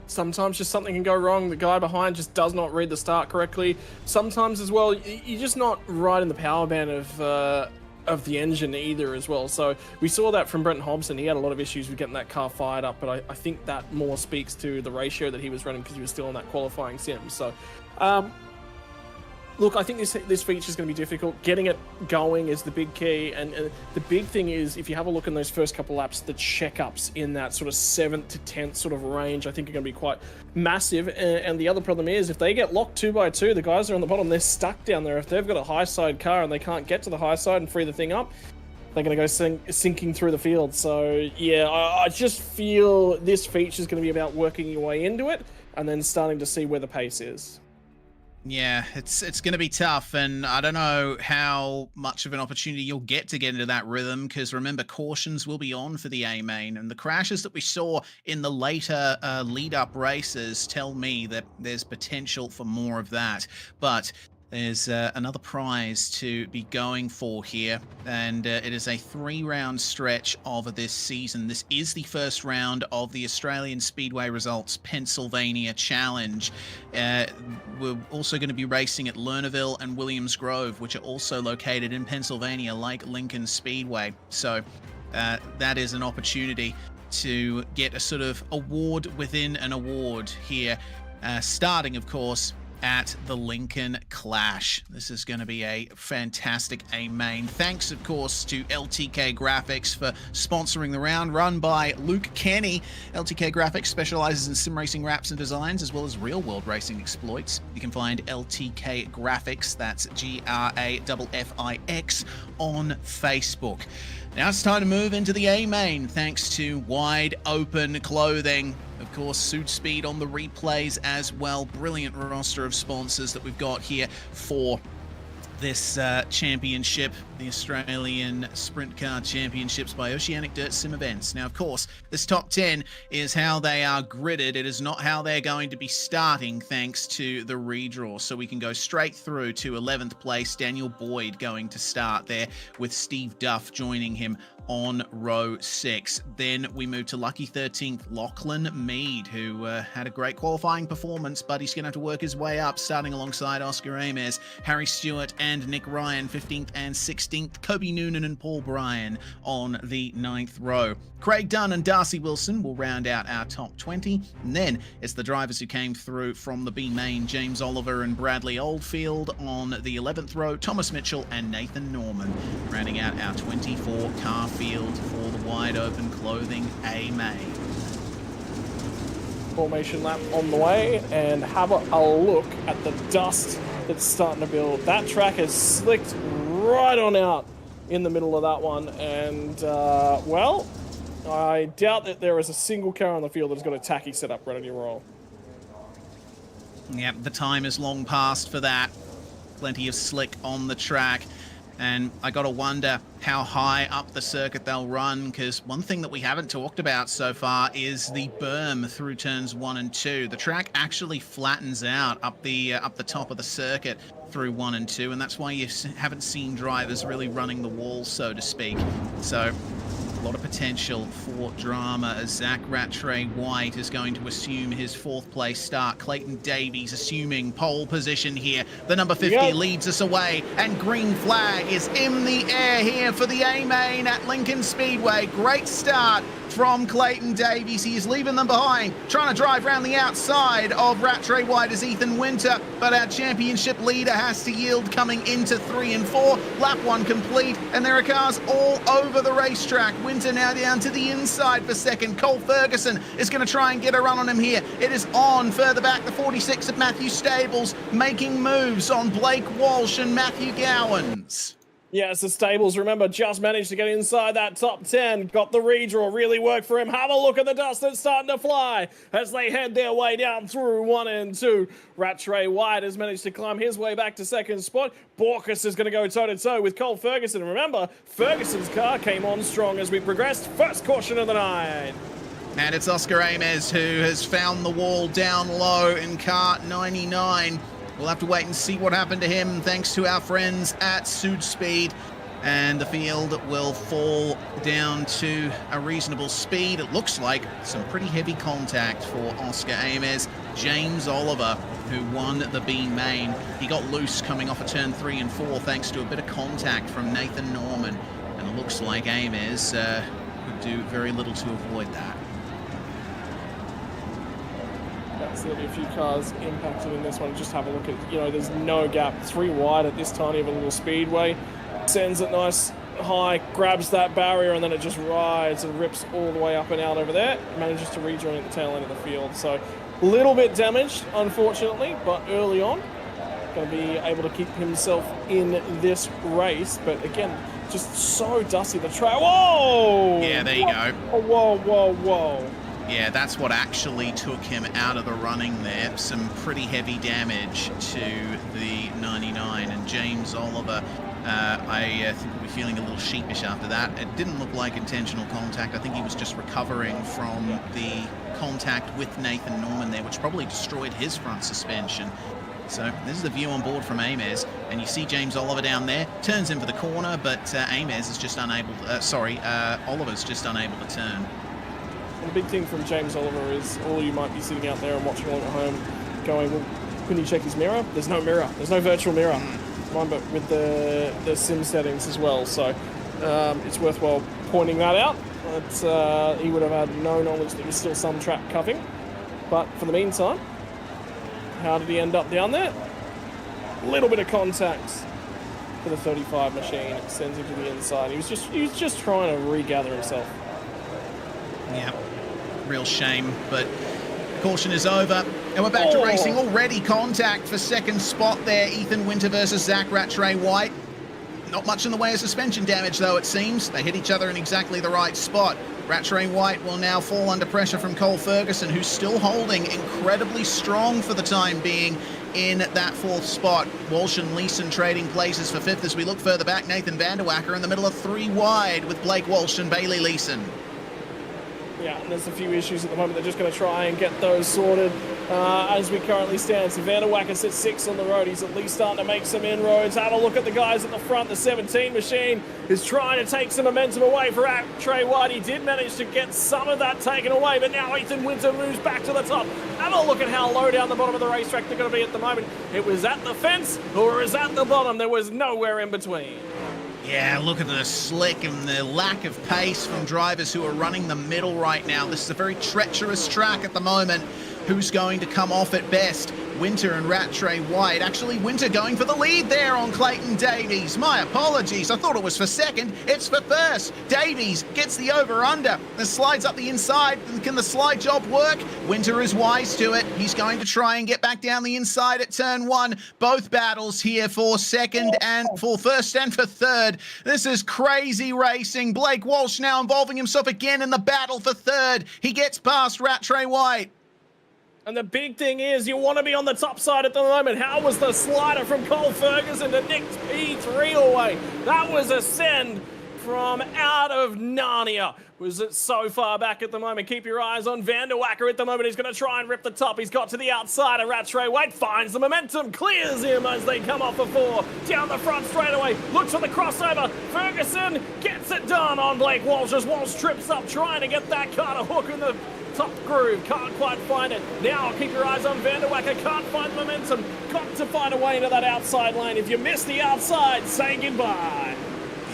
Sometimes just something can go wrong. The guy behind just does not read the start correctly. Sometimes as well, you're just not right in the power band of the engine either as well. So we saw that from Brenton Hobson. He had a lot of issues with getting that car fired up, but I think that more speaks to the ratio that he was running because he was still in that qualifying sim. So, look, I think this feature is going to be difficult. Getting it going is the big key, and the big thing is, if you have a look in those first couple laps, the checkups in that sort of 7th to 10th sort of range, I think are going to be quite massive. And the other problem is, if they get locked 2 by 2, the guys are on the bottom, they're stuck down there. If they've got a high side car and they can't get to the high side and free the thing up, they're going to go sinking through the field. So yeah, I just feel this feature is going to be about working your way into it and then starting to see where the pace is. Yeah, it's going to be tough, and I don't know how much of an opportunity you'll get to get into that rhythm, because remember, cautions will be on for the A-main, and the crashes that we saw in the later lead-up races tell me that there's potential for more of that. But there's another prize to be going for here, and it is a 3-round stretch of this season. This is the first round of the Australian Speedway Results Pennsylvania Challenge. We're also going to be racing at Lernerville and Williams Grove, which are also located in Pennsylvania, like Lincoln Speedway. So that is an opportunity to get a sort of award within an award here, starting, of course, at the Lincoln Clash. This is going to be a fantastic A-main. Thanks, of course, to LTK Graffix for sponsoring the round, run by Luke Kenny. LTK Graffix specializes in sim racing wraps and designs, as well as real-world racing exploits. You can find LTK Graffix, that's Graffix, on Facebook. Now it's time to move into the A-main, thanks to Wide Open Clothing. Of course, Suit Speed on the replays as well. Brilliant roster of sponsors that we've got here for this championship, the Australian Sprint Car Championships by Oceanic Dirt Sim Events. Now, of course, this top 10 is how they are gridded. It is not how they're going to be starting, thanks to the redraw. So we can go straight through to 11th place, Daniel Boyd going to start there, with Steve Duff joining him on row 6. Then we move to lucky 13th, Lachlan Mead, who had a great qualifying performance, but he's going to have to work his way up, starting alongside Oscar Amez, Harry Stewart and Nick Ryan, 15th and 16th, Kobe Noonan and Paul Bryan on the 9th row. Craig Dunn and Darcy Wilson will round out our top 20. And then it's the drivers who came through from the B main, James Oliver and Bradley Oldfield on the 11th row, Thomas Mitchell and Nathan Norman, rounding out our 24 car field for the Wide Open Clothing A-main. Formation lap on the way, and have a look at the dust that's starting to build. That track has slicked right on out in the middle of that one, and well, I doubt that there is a single car on the field that's got a tacky setup ready to roll. Yep, the time is long past for that. Plenty of slick on the track. And I got to wonder how high up the circuit they'll run, because one thing that we haven't talked about so far is the berm through turns 1 and 2. The track actually flattens out up the top of the circuit through 1 and 2, and that's why you haven't seen drivers really running the wall, so to speak. So A lot of potential for drama as Zach Rattray White is going to assume his 4th place start. Clayton Davies assuming pole position here. The number 50 leads us away, and green flag is in the air here for the A-Main at Lincoln Speedway. Great start from Clayton Davies. He is leaving them behind, trying to drive around the outside of Rattray White as Ethan Winter, but our championship leader has to yield coming into 3 and 4. Lap 1 complete, and there are cars all over the racetrack. Winter now down to the inside for second. Cole Ferguson is going to try and get a run on him here. It is on further back, the 46 of Matthew Stables making moves on Blake Walsh and Matthew Gowans. Yes, the Stables, remember, just managed to get inside that top 10. Got the redraw, really worked for him. Have a look at the dust that's starting to fly as they head their way down through 1 and 2. Rattray White has managed to climb his way back to second spot. Borkus is going to go toe-to-toe with Cole Ferguson. Remember, Ferguson's car came on strong as we progressed. First caution of the night. And it's Oscar Ames who has found the wall down low in car 99. We'll have to wait and see what happened to him, thanks to our friends at Suit Speed. And the field will fall down to a reasonable speed. It looks like some pretty heavy contact for Oscar Ames. James Oliver, who won the B main, he got loose coming off of turn 3 and 4 thanks to a bit of contact from Nathan Norman. And it looks like Ames could do very little to avoid that. There'll be a few cars impacted in this one. Just have a look at, there's no gap. 3 wide at this tiny of a little speedway. Sends it nice high, grabs that barrier, and then it just rides and rips all the way up and out over there. Manages to rejoin at the tail end of the field. So a little bit damaged, unfortunately, but early on, going to be able to keep himself in this race. But again, just so dusty. The track. Whoa! Yeah, there you go. Whoa, whoa, whoa. Yeah, that's what actually took him out of the running there. Some pretty heavy damage to the 99, and James Oliver, I think will be feeling a little sheepish after that. It didn't look like intentional contact. I think he was just recovering from the contact with Nathan Norman there, which probably destroyed his front suspension. So this is the view on board from Ames, and you see James Oliver down there, turns in for the corner, but Ames is just unable, Oliver's just unable to turn. And the big thing from James Oliver is all you might be sitting out there and watching along at home going, well, couldn't he check his mirror? There's no mirror. There's no virtual mirror. But with the sim settings as well. So it's worthwhile pointing that out. But he would have had no knowledge that there was still some track covering. But for the meantime, how did he end up down there? A little bit of contact for the 35 machine. It sends him to the inside. He was just trying to regather himself. Yeah, real shame, but caution is over, and we're back to racing. Already contact for second spot there. Ethan Winter versus Zach Rattray White. Not much in the way of suspension damage, though, it seems. They hit each other in exactly the right spot. Rattray White will now fall under pressure from Cole Ferguson, who's still holding incredibly strong for the time being in that 4th spot. Walsh and Leeson trading places for 5th as we look further back. Nathan Vanderwacker in the middle of 3 wide with Blake Walsh and Bailey Leeson. Yeah, and there's a few issues at the moment. They're just going to try and get those sorted as we currently stand. So Vanderwacker sits 6 on the road. He's at least starting to make some inroads. Have a look at the guys at the front. The 17 machine is trying to take some momentum away for Rattray White. He did manage to get some of that taken away, but now Ethan Winter moves back to the top. Have a look at how low down the bottom of the racetrack they're going to be at the moment. It was at the fence or it was at the bottom. There was nowhere in between. Yeah, look at the slick and the lack of pace from drivers who are running the middle right now. This is a very treacherous track at the moment. Who's going to come off at best? Winter and Rattray White. Actually, Winter going for the lead there on Clayton Davies. My apologies. I thought it was for second. It's for first. Davies gets the over-under. The slides up the inside. Can the slide job work? Winter is wise to it. He's going to try and get back down the inside at turn 1. Both battles here for second and for first and for third. This is crazy racing. Blake Walsh now involving himself again in the battle for third. He gets past Rattray White. And the big thing is you want to be on the top side at the moment. How was the slider from Cole Ferguson to nick P3 away? That was a send from out of Narnia. Was it so far back at the moment? Keep your eyes on Vanderwacker at the moment. He's going to try and rip the top. He's got to the outside of Rattray White. Finds the momentum. Clears him as they come off a 4. Down the front straight away. Looks for the crossover. Ferguson gets gets it done on Blake Walsh as Walsh trips up trying to get that car to hook in the top groove. Can't quite find it. Now keep your eyes on Vanderwacker. Can't find the momentum. Got to find a way into that outside lane. If you miss the outside, say goodbye.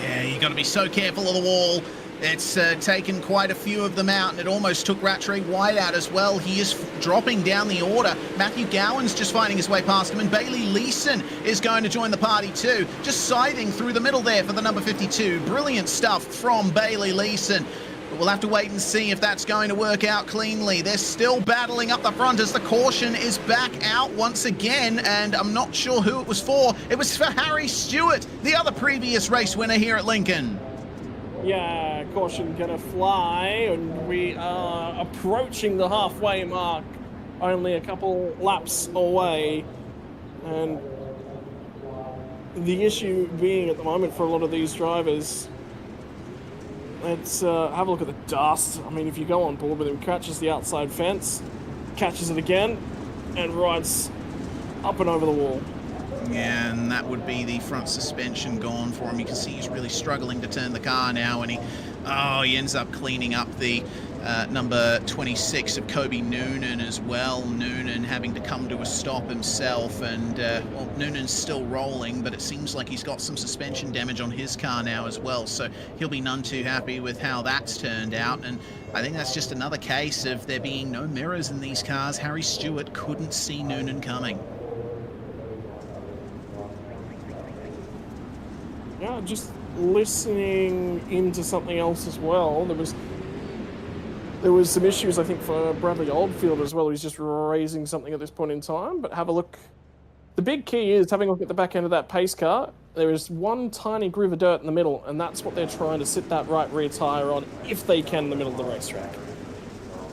Yeah, you got to be so careful of the wall. It's taken quite a few of them out, and it almost took Rattray White out as well. He is dropping down the order. Matthew Gowan's just finding his way past him, and Bailey Leeson is going to join the party too. Just siding through the middle there for the number 52. Brilliant stuff from Bailey Leeson. But we'll have to wait and see if that's going to work out cleanly. They're still battling up the front as the caution is back out once again, and I'm not sure who it was for. It was for Harry Stewart, the other previous race winner here at Lincoln. Yeah, caution gonna fly, and we are approaching the halfway mark, only a couple laps away. And the issue being at the moment for a lot of these drivers, let's have a look at the dust. I mean, if you go on board with him, catches the outside fence, catches it again, and rides up and over the wall. Yeah, and that would be the front suspension gone for him. You can see he's really struggling to turn the car now, and he ends up cleaning up the number 26 of Kobe Noonan as well. Noonan having to come to a stop himself, and well, Noonan's still rolling, but it seems like he's got some suspension damage on his car now as well, so he'll be none too happy with how that's turned out. And I think that's just another case of there being no mirrors in these cars. Harry Stewart couldn't see Noonan coming. Yeah, just listening into something else as well. There was some issues, I think, for Bradley Oldfield as well. He's just raising something at this point in time. But have a look. The big key is having a look at the back end of that pace car. There is one tiny groove of dirt in the middle, and that's what they're trying to sit that right rear tyre on, if they can, in the middle of the racetrack.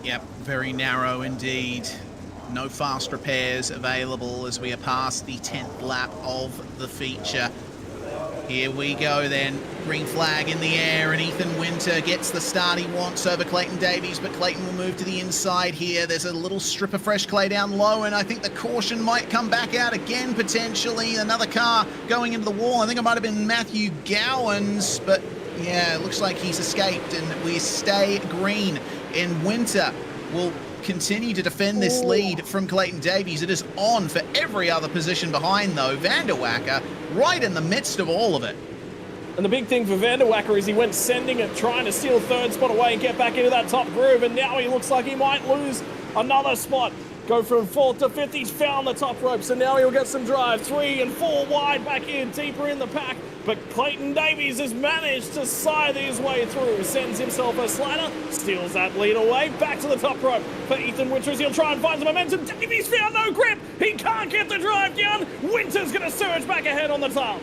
Yep, very narrow indeed. No fast repairs available as we are past the 10th lap of the feature. Here we go then, green flag in the air, and Ethan Winter gets the start he wants over Clayton Davies, but Clayton will move to the inside here. There's a little strip of fresh clay down low, and I think the caution might come back out again, potentially. Another car going into the wall. I think it might have been Matthew Gowan's, but yeah, it looks like he's escaped, and we stay green. In Winter will continue to defend this lead from Clayton Davies. It is on for every other position behind, though. Vanderwacker right in the midst of all of it. And the big thing for Vanderwacker is he went sending it, trying to steal third spot away and get back into that top groove, and now he looks like he might lose another spot. Go from 4th to 5th, he's found the top rope, so now he'll get some drive. 3 and 4 wide back in, deeper in the pack. But Clayton Davies has managed to scythe his way through, sends himself a slider, steals that lead away, back to the top rope for Ethan Winters. He'll try and find the momentum. Davies found no grip. He can't get the drive down. Winters going to surge back ahead on the top.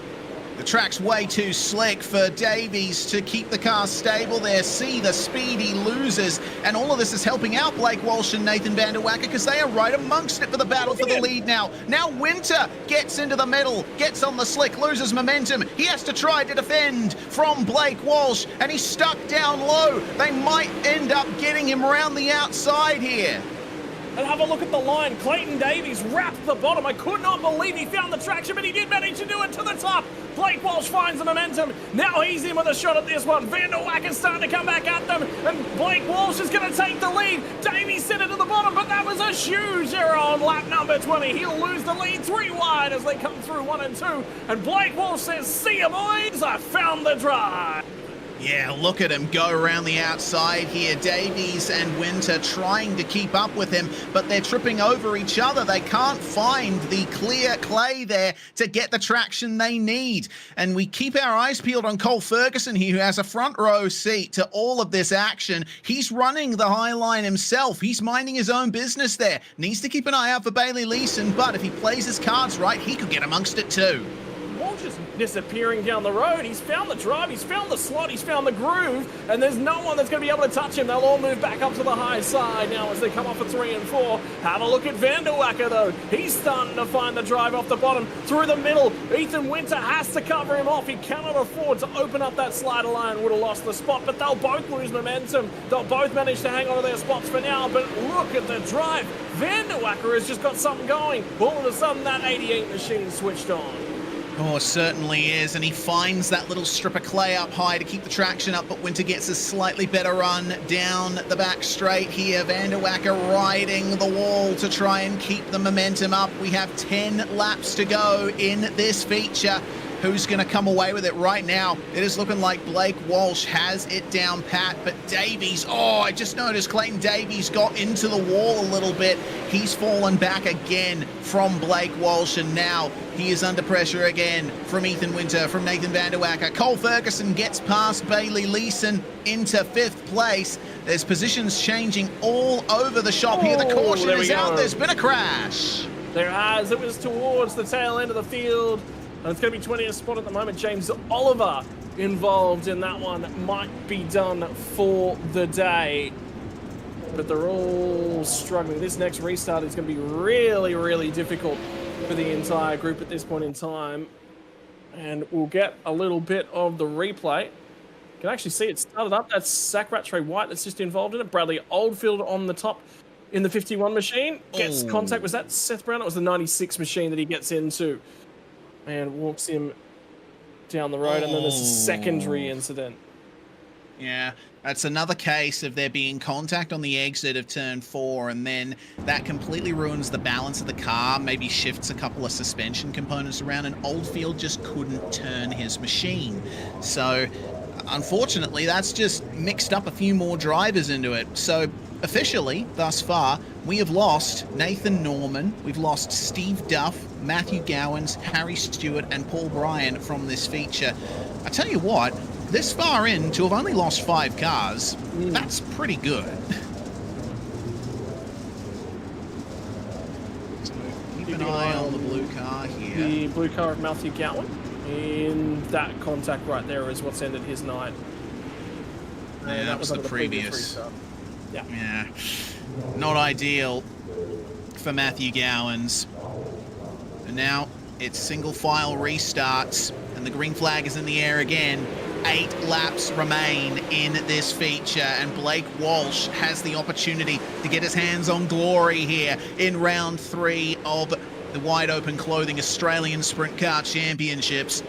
The track's way too slick for Davies to keep the car stable there. See the speed he loses, and all of this is helping out Blake Walsh and Nathan Vanderwacker because they are right amongst it for the battle for the lead now. Now Winter gets into the middle, gets on the slick, loses momentum. He has to try to defend from Blake Walsh, and he's stuck down low. They might end up getting him around the outside here. And have a look at the line. Clayton Davies wrapped the bottom. I could not believe he found the traction, but he did manage to do it to the top. Blake Walsh finds the momentum. Now he's in with a shot at this one. Vanderwacker's starting to come back at them, and Blake Walsh is going to take the lead. Davies sent it to the bottom, but that was a huge error on lap number 20. He'll lose the lead 3 wide as they come through 1 and 2. And Blake Walsh says, "See ya, boys, I found the drive." Yeah, look at him go around the outside here. Davies and Winter trying to keep up with him, but they're tripping over each other. They can't find the clear clay there to get the traction they need. And we keep our eyes peeled on Cole Ferguson here, who has a front row seat to all of this action. He's running the high line himself. He's minding his own business there. Needs to keep an eye out for Bailey Leeson, but if he plays his cards right, he could get amongst it too. Walsh is disappearing down the road. He's found the drive, he's found the slot, he's found the groove, and there's no one that's going to be able to touch him. They'll all move back up to the high side now as they come off at 3 and 4. Have a look at Vanderwacker, though. He's starting to find the drive off the bottom, through the middle. Ethan Winter has to cover him off. He cannot afford to open up that slider line. Would have lost the spot, but they'll both lose momentum. They'll both manage to hang on to their spots for now, but look at the drive. Vanderwacker has just got something going. All of a sudden, that 88 machine switched on. Oh, certainly is, and he finds that little strip of clay up high to keep the traction up, but Winter gets a slightly better run down the back straight here. Vanderwacker riding the wall to try and keep the momentum up. We have 10 laps to go in this feature. Who's going to come away with it right now? It is looking like Blake Walsh has it down pat, but Davies, oh, I just noticed Clayton Davies got into the wall a little bit. He's fallen back again from Blake Walsh, and now he is under pressure again from Ethan Winter, from Nathan Vanderwacker. Cole Ferguson gets past Bailey Leeson into 5th place. There's positions changing all over the shop here. The caution is out. There's been a crash. There has. It was towards the tail end of the field. And it's going to be 20th spot at the moment. James Oliver involved in that one. Might be done for the day. But they're all struggling. This next restart is going to be really, really difficult for the entire group at this point in time. And we'll get a little bit of the replay. You can actually see it started up. That's Sakrat Trey White that's just involved in it. Bradley Oldfield on the top in the 51 machine. Gets contact. Was that Seth Brown? It was the 96 machine that he gets into. And walks him down the road, and then there's a secondary incident. Yeah, that's another case of there being contact on the exit of turn 4, and then that completely ruins the balance of the car, maybe shifts a couple of suspension components around, and Oldfield just couldn't turn his machine. So, unfortunately, that's just mixed up a few more drivers into it. So, officially, thus far, we have lost Nathan Norman, we've lost Steve Duff, Matthew Gowans, Harry Stewart, and Paul Bryan from this feature. I tell you what, this far in, to have only lost 5 cars, that's pretty good. So keep an eye on the blue car here. The blue car of Matthew Gowan. In that contact right there is what's ended his night. Yeah, that was the previous. Yeah. Not ideal for Matthew Gowans. And now it's single file restarts, and the green flag is in the air again. 8 laps remain in this feature, and Blake Walsh has the opportunity to get his hands on glory here in round 3 of the Wide Open Clothing Australian Sprint Car Championships.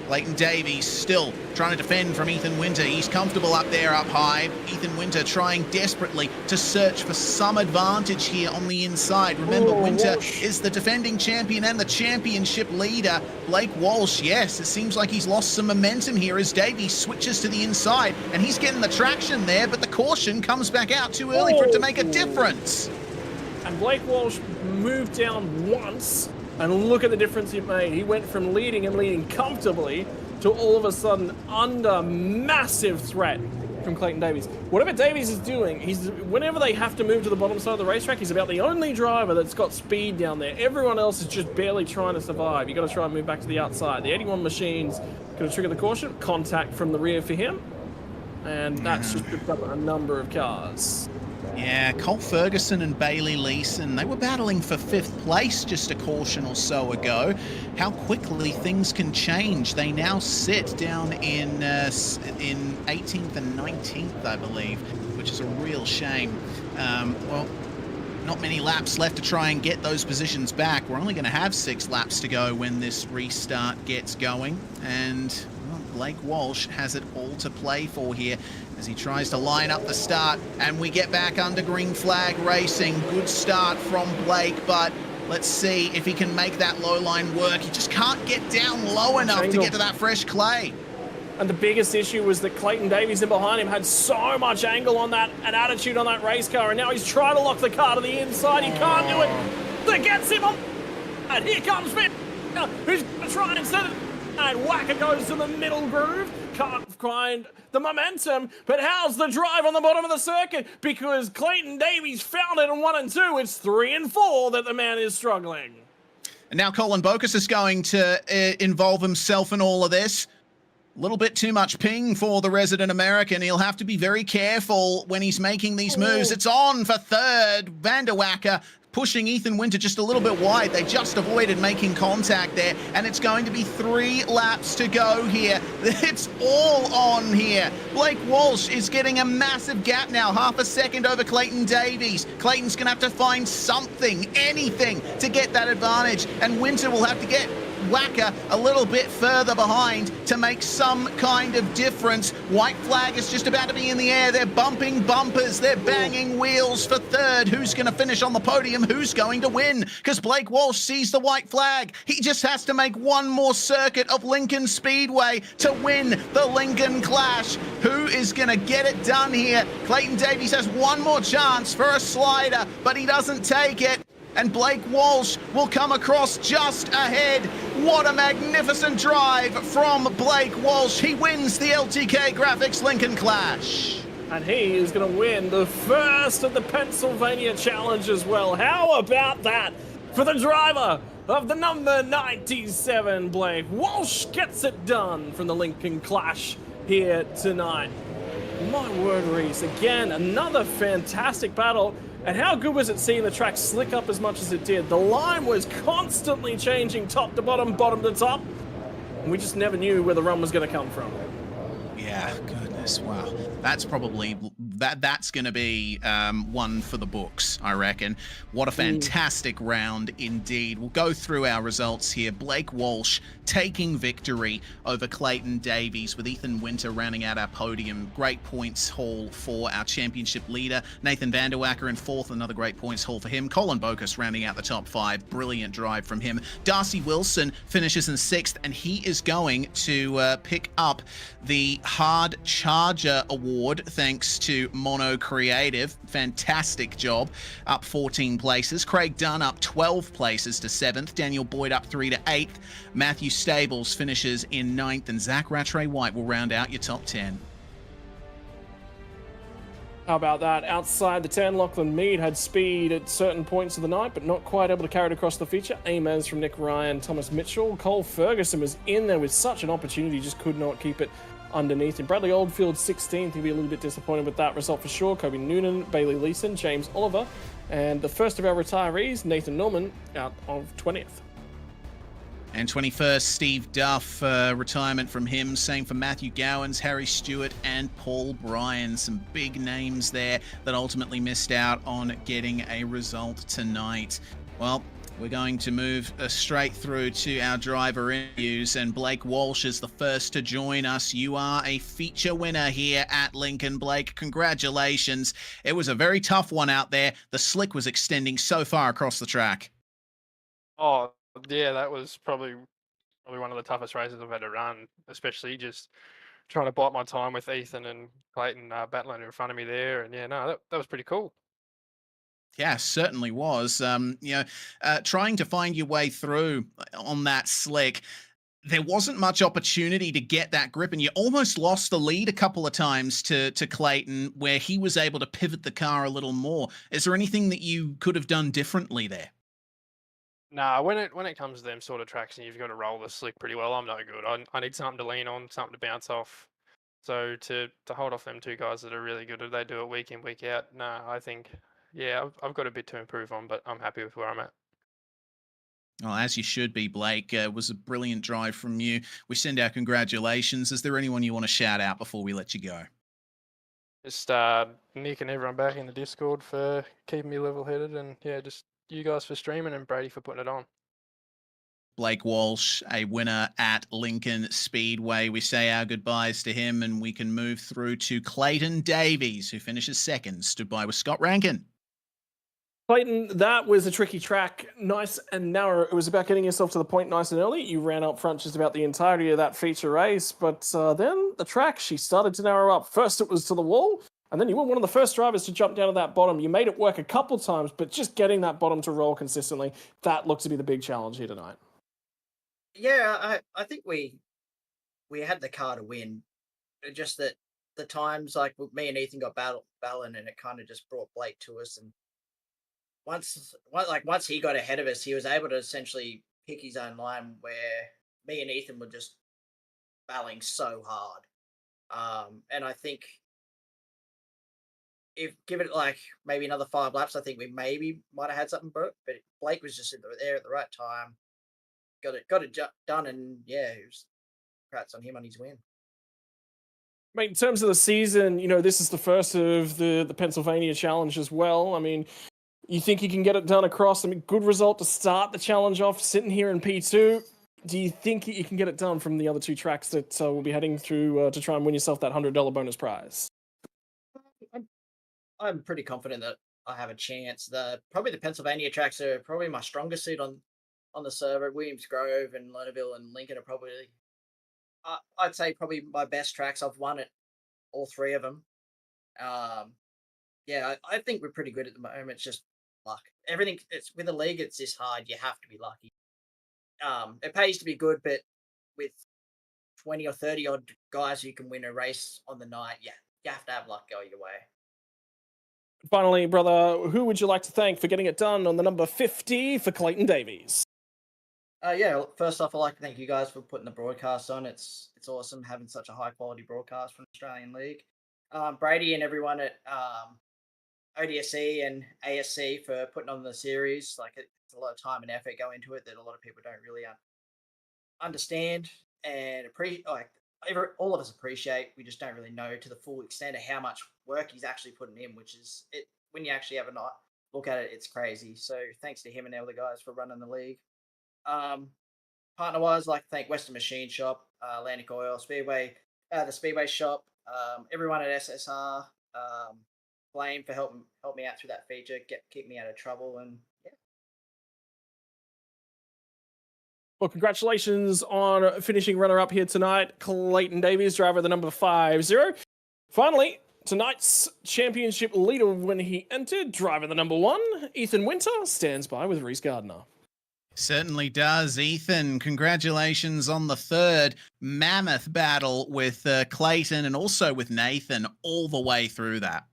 Clayton Davies still trying to defend from Ethan Winter. He's comfortable up there, up high. Ethan Winter trying desperately to search for some advantage here on the inside. Remember, Winter is the defending champion and the championship leader. Blake Walsh, yes, it seems like he's lost some momentum here as Davies switches to the inside, and he's getting the traction there, but the caution comes back out too early for it to make a difference. And Blake Walsh moved down once, and look at the difference it made. He went from leading and leading comfortably to all of a sudden under massive threat from Clayton Davies. Whatever Davies is doing, whenever they have to move to the bottom side of the racetrack, he's about the only driver that's got speed down there. Everyone else is just barely trying to survive. You got to try and move back to the outside. The 81 machine's going to trigger the caution. Contact from the rear for him. And that's just picked up a number of cars. Yeah, Cole Ferguson and Bailey Leeson, they were battling for 5th place just a caution or so ago. How quickly things can change. They now sit down in 18th and 19th, I believe, which is a real shame. Well, not many laps left to try and get those positions back. We're only going to have 6 laps to go when this restart gets going, and well, Blake Walsh has it all to play for here as he tries to line up the start, and we get back under green flag racing. Good start from Blake, but let's see if he can make that low line work. He just can't get down low enough to get to that fresh clay. And the biggest issue was that Clayton Davies in behind him had so much angle on that and attitude on that race car, and now he's trying to lock the car to the inside. He can't do it. That gets him on. And here comes Finn, who's going to try instead of... And Wacker goes to the middle groove. Can't find the momentum, but how's the drive on the bottom of the circuit? Because Clayton Davies found it in 1 and 2. It's 3 and 4 that the man is struggling. And now Colin Bokus is going to involve himself in all of this. A little bit too much ping for the resident American. He'll have to be very careful when he's making these moves. It's on for 3rd. Vanderwacker pushing Ethan Winter just a little bit wide. They just avoided making contact there, and it's going to be 3 laps to go here. It's all on here. Blake Walsh is getting a massive gap now, half a second over Clayton Davies. Clayton's going to have to find something, anything, to get that advantage, and Winter will have to get Wacker a little bit further behind to make some kind of difference. White flag is just about to be in the air. They're bumping bumpers. They're banging wheels for third. Who's going to finish on the podium? Who's going to win? Because Blake Walsh sees the white flag. He just has to make one more circuit of Lincoln Speedway to win the Lincoln Clash. Who is going to get it done here? Clayton Davies has one more chance for a slider, but he doesn't take it. And Blake Walsh will come across just ahead. What a magnificent drive from Blake Walsh. He wins the LTK Graffix Lincoln Clash. And he is going to win the first of the Pennsylvania Challenge as well. How about that for the driver of the number 97, Blake Walsh gets it done from the Lincoln Clash here tonight. My word, Reese, again, another fantastic battle. And how good was it seeing the track slick up as much as it did? The line was constantly changing top to bottom, bottom to top. And we just never knew where the run was going to come from. Yeah, goodness, wow. That's probably, that's going to be one for the books, I reckon. What a fantastic round indeed. We'll go through our results here. Blake Walsh taking victory over Clayton Davies, with Ethan Winter rounding out our podium. Great points haul for our championship leader. Nathan Vanderwacker in fourth, another great points haul for him. Colin Bokus rounding out the top five. Brilliant drive from him. Darcy Wilson finishes in sixth, and he is going to pick up the Hard Charger Award thanks to Mono Creative. Fantastic job. Up 14 places. Craig Dunn up 12 places to 7th. Daniel Boyd up 3 to 8th. Matthew Stables finishes in 9th, and Zach Rattray White will round out your top 10. How about that? Outside the 10, Lachlan Mead had speed at certain points of the night, but not quite able to carry it across the feature. Amaz from Nick Ryan, Thomas Mitchell. Cole Ferguson was in there with such an opportunity, just could not keep it underneath him. Bradley Oldfield 16th. He'll be a little bit disappointed with that result for sure. Kobe Noonan, Bailey Leeson, James Oliver, and the first of our retirees, Nathan Norman, out of 20th. And 21st, Steve Duff, retirement from him. Same for Matthew Gowans, Harry Stewart, and Paul Bryan. Some big names there that ultimately missed out on getting a result tonight. Well, we're going to move straight through to our driver interviews, and Blake Walsh is the first to join us. You are a feature winner here at Lincoln, Blake. Congratulations. It was a very tough one out there. The slick was extending so far across the track. Oh, yeah, that was probably one of the toughest races I've had to run, especially just trying to bite my time with Ethan and Clayton battling in front of me there. And yeah, no, that was pretty cool. Yeah, certainly was. Trying to find your way through on that slick, there wasn't much opportunity to get that grip, and you almost lost the lead a couple of times to Clayton, where he was able to pivot the car a little more. Is there anything that you could have done differently there? Nah, when it comes to them sort of tracks and you've got to roll the slick pretty well, I'm no good. I need something to lean on, something to bounce off. So to hold off them two guys that are really good, they do it week in, week out. Nah, I think, yeah, I've got a bit to improve on, but I'm happy with where I'm at. Well, as you should be, Blake. It was a brilliant drive from you. We send our congratulations. Is there anyone you want to shout out before we let you go? Just Nick and everyone back in the Discord for keeping me level-headed, and yeah, just you guys for streaming, and Brady for putting it on. Blake Walsh, a winner at Lincoln Speedway. We say our goodbyes to him, and we can move through to Clayton Davies, who finishes second. Stood by with Scott Rankin. Clayton, that was a tricky track, nice and narrow. It was about getting yourself to the point nice and early. You ran up front just about the entirety of that feature race, but then the track, she started to narrow up. First it was to the wall, and then you were one of the first drivers to jump down to that bottom. You made it work a couple times, but just getting that bottom to roll consistently, that looked to be the big challenge here tonight. Yeah, I think we had the car to win. Just that the times, like me and Ethan got battling, and it kind of just brought Blake to us. And once he got ahead of us, he was able to essentially pick his own line, where me and Ethan were just battling so hard. And I think if give it like maybe another 5 laps, I think we maybe might have had something, but Blake was just there at the right time. Got it done, and yeah, it was congrats on him on his win. I mean, in terms of the season, this is the first of the Pennsylvania Challenge as well. I mean, you think you can get it done across? I mean, good result to start the challenge off, sitting here in P2. do you think you can get it done from the other two tracks that we'll be heading through to try and win yourself that $100 bonus prize? I'm pretty confident that I have a chance. Probably the Pennsylvania tracks are probably my strongest suit on the server. Williams Grove and Lernerville and Lincoln are probably, I'd say, probably my best tracks. I've won at all three of them. Yeah, I think we're pretty good at the moment. It's just luck. Everything. It's with the league. It's this hard. You have to be lucky. It pays to be good, but with 20 or 30 odd guys who can win a race on the night, yeah, you have to have luck go your way. Finally, brother, who would you like to thank for getting it done on the number 50 for Clayton Davies? Yeah, first off, I'd like to thank you guys for putting the broadcast on. It's awesome having such a high quality broadcast from the Australian League. Brady and everyone at ODSE and ASC for putting on the series. Like, it's a lot of time and effort go into it that a lot of people don't really understand and appreciate. All of us appreciate. We just don't really know to the full extent of how much work he's actually putting in, which is it. When you actually have a look at it, it's crazy. So thanks to him and all the guys for running the league. Partner-wise, I'd like to thank Western Machine Shop, Atlantic Oil, Speedway, the Speedway Shop, everyone at SSR, Blame for helping me out through that feature, keep me out of trouble, and yeah. Well, congratulations on finishing runner-up here tonight, Clayton Davies, driver of the number 50. Finally, tonight's championship leader when he entered, driver the number 1, Ethan Winter, stands by with Reese Gardner. Certainly does. Ethan, congratulations on the third mammoth battle with Clayton and also with Nathan all the way through that.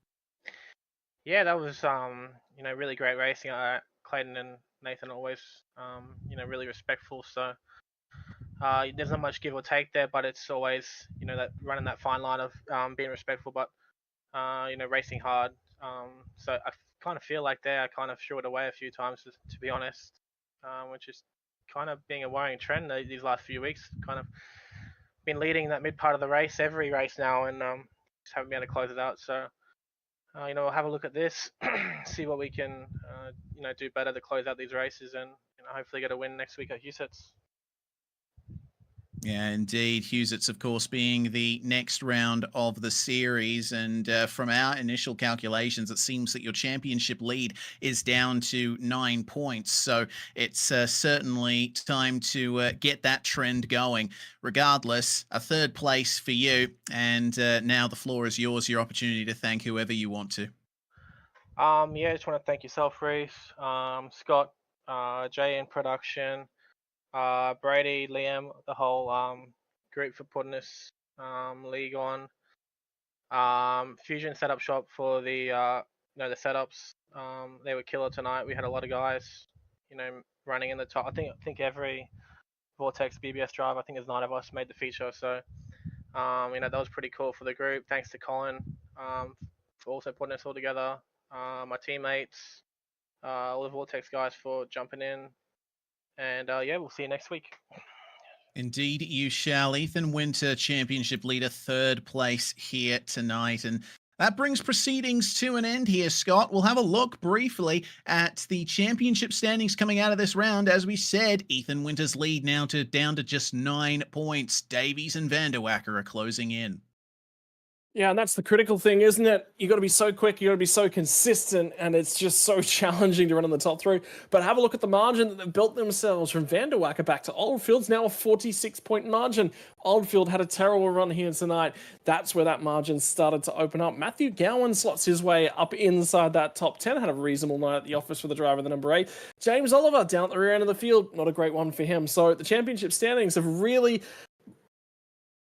Yeah, that was really great racing. Clayton and Nathan always really respectful. So there's not much give or take there, but it's always that running that fine line of being respectful, but racing hard. So I kind of feel like there I kind of threw it away a few times, to be honest, which is kind of being a worrying trend these last few weeks. Kind of been leading that mid part of the race every race now, and just haven't been able to close it out. So. We'll have a look at this, see what we can, do better to close out these races, and hopefully get a win next week at Husets. Yeah, indeed. Husets, of course, being the next round of the series. And from our initial calculations, it seems that your championship lead is down to 9 points. So it's certainly time to get that trend going. Regardless, a third place for you. And now the floor is yours, your opportunity to thank whoever you want to. I just want to thank yourself, Reese, Scott, Jay in production, Brady, Liam, the whole group for putting this league on. Fusion Setup Shop for the the setups. They were killer tonight. We had a lot of guys, running in the top. I think every Vortex BBS driver, I think there's 9 of us, made the feature. So that was pretty cool for the group. Thanks to Colin for also putting us all together. My teammates, all the Vortex guys for jumping in. And we'll see you next week. Indeed, you shall. Ethan Winter, championship leader, third place here tonight. And that brings proceedings to an end here, Scott. We'll have a look briefly at the championship standings coming out of this round. As we said, Ethan Winter's lead now down to just 9 points. Davies and Vanderwacker are closing in. Yeah, and that's the critical thing, isn't it? You got to be so quick, you got to be so consistent, and it's just so challenging to run in the top 3. But have a look at the margin that they've built themselves from Vanderwacker back to Oldfield's now a 46-point margin. Oldfield had a terrible run here tonight. That's where that margin started to open up. Matthew Gowan slots his way up inside that top 10. Had a reasonable night at the office for the driver, the number 8. James Oliver down at the rear end of the field. Not a great one for him. So the championship standings have really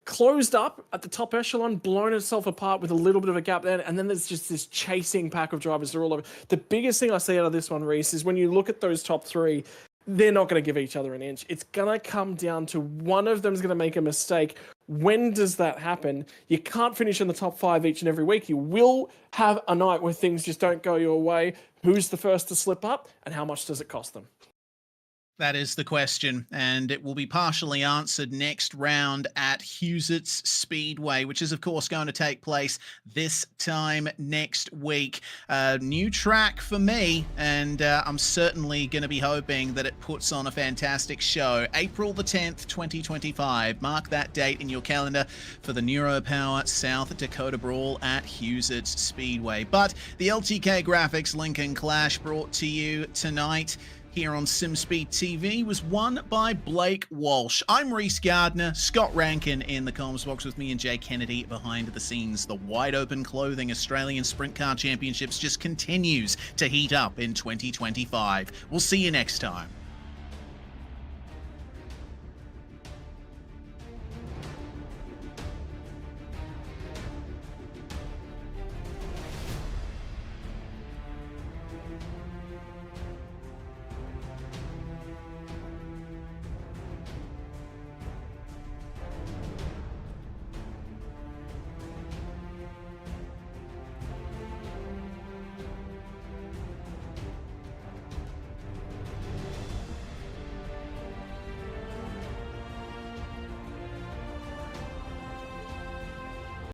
closed up at the top echelon, blown itself apart with a little bit of a gap there, and then there's just this chasing pack of drivers that are all over. The biggest thing I see out of this one, Reese, is when you look at those top 3, they're not going to give each other an inch. It's going to come down to one of them is going to make a mistake. When does that happen? You can't finish in the top 5 each and every week. You will have a night where things just don't go your way. Who's the first to slip up, and how much does it cost them? That is the question, and it will be partially answered next round at Huset's Speedway, which is, of course, going to take place this time next week. New track for me, and I'm certainly going to be hoping that it puts on a fantastic show. April the 10th, 2025. Mark that date in your calendar for the Neuropower South Dakota Brawl at Huset's Speedway. But the LTK Graffix Lincoln Clash brought to you tonight here on SimSpeed TV was won by Blake Walsh. I'm Reese Gardner, Scott Rankin in the comms box with me and Jay Kennedy behind the scenes. The Wide Open Clothing Australian Sprint Car Championships just continues to heat up in 2025. We'll see you next time.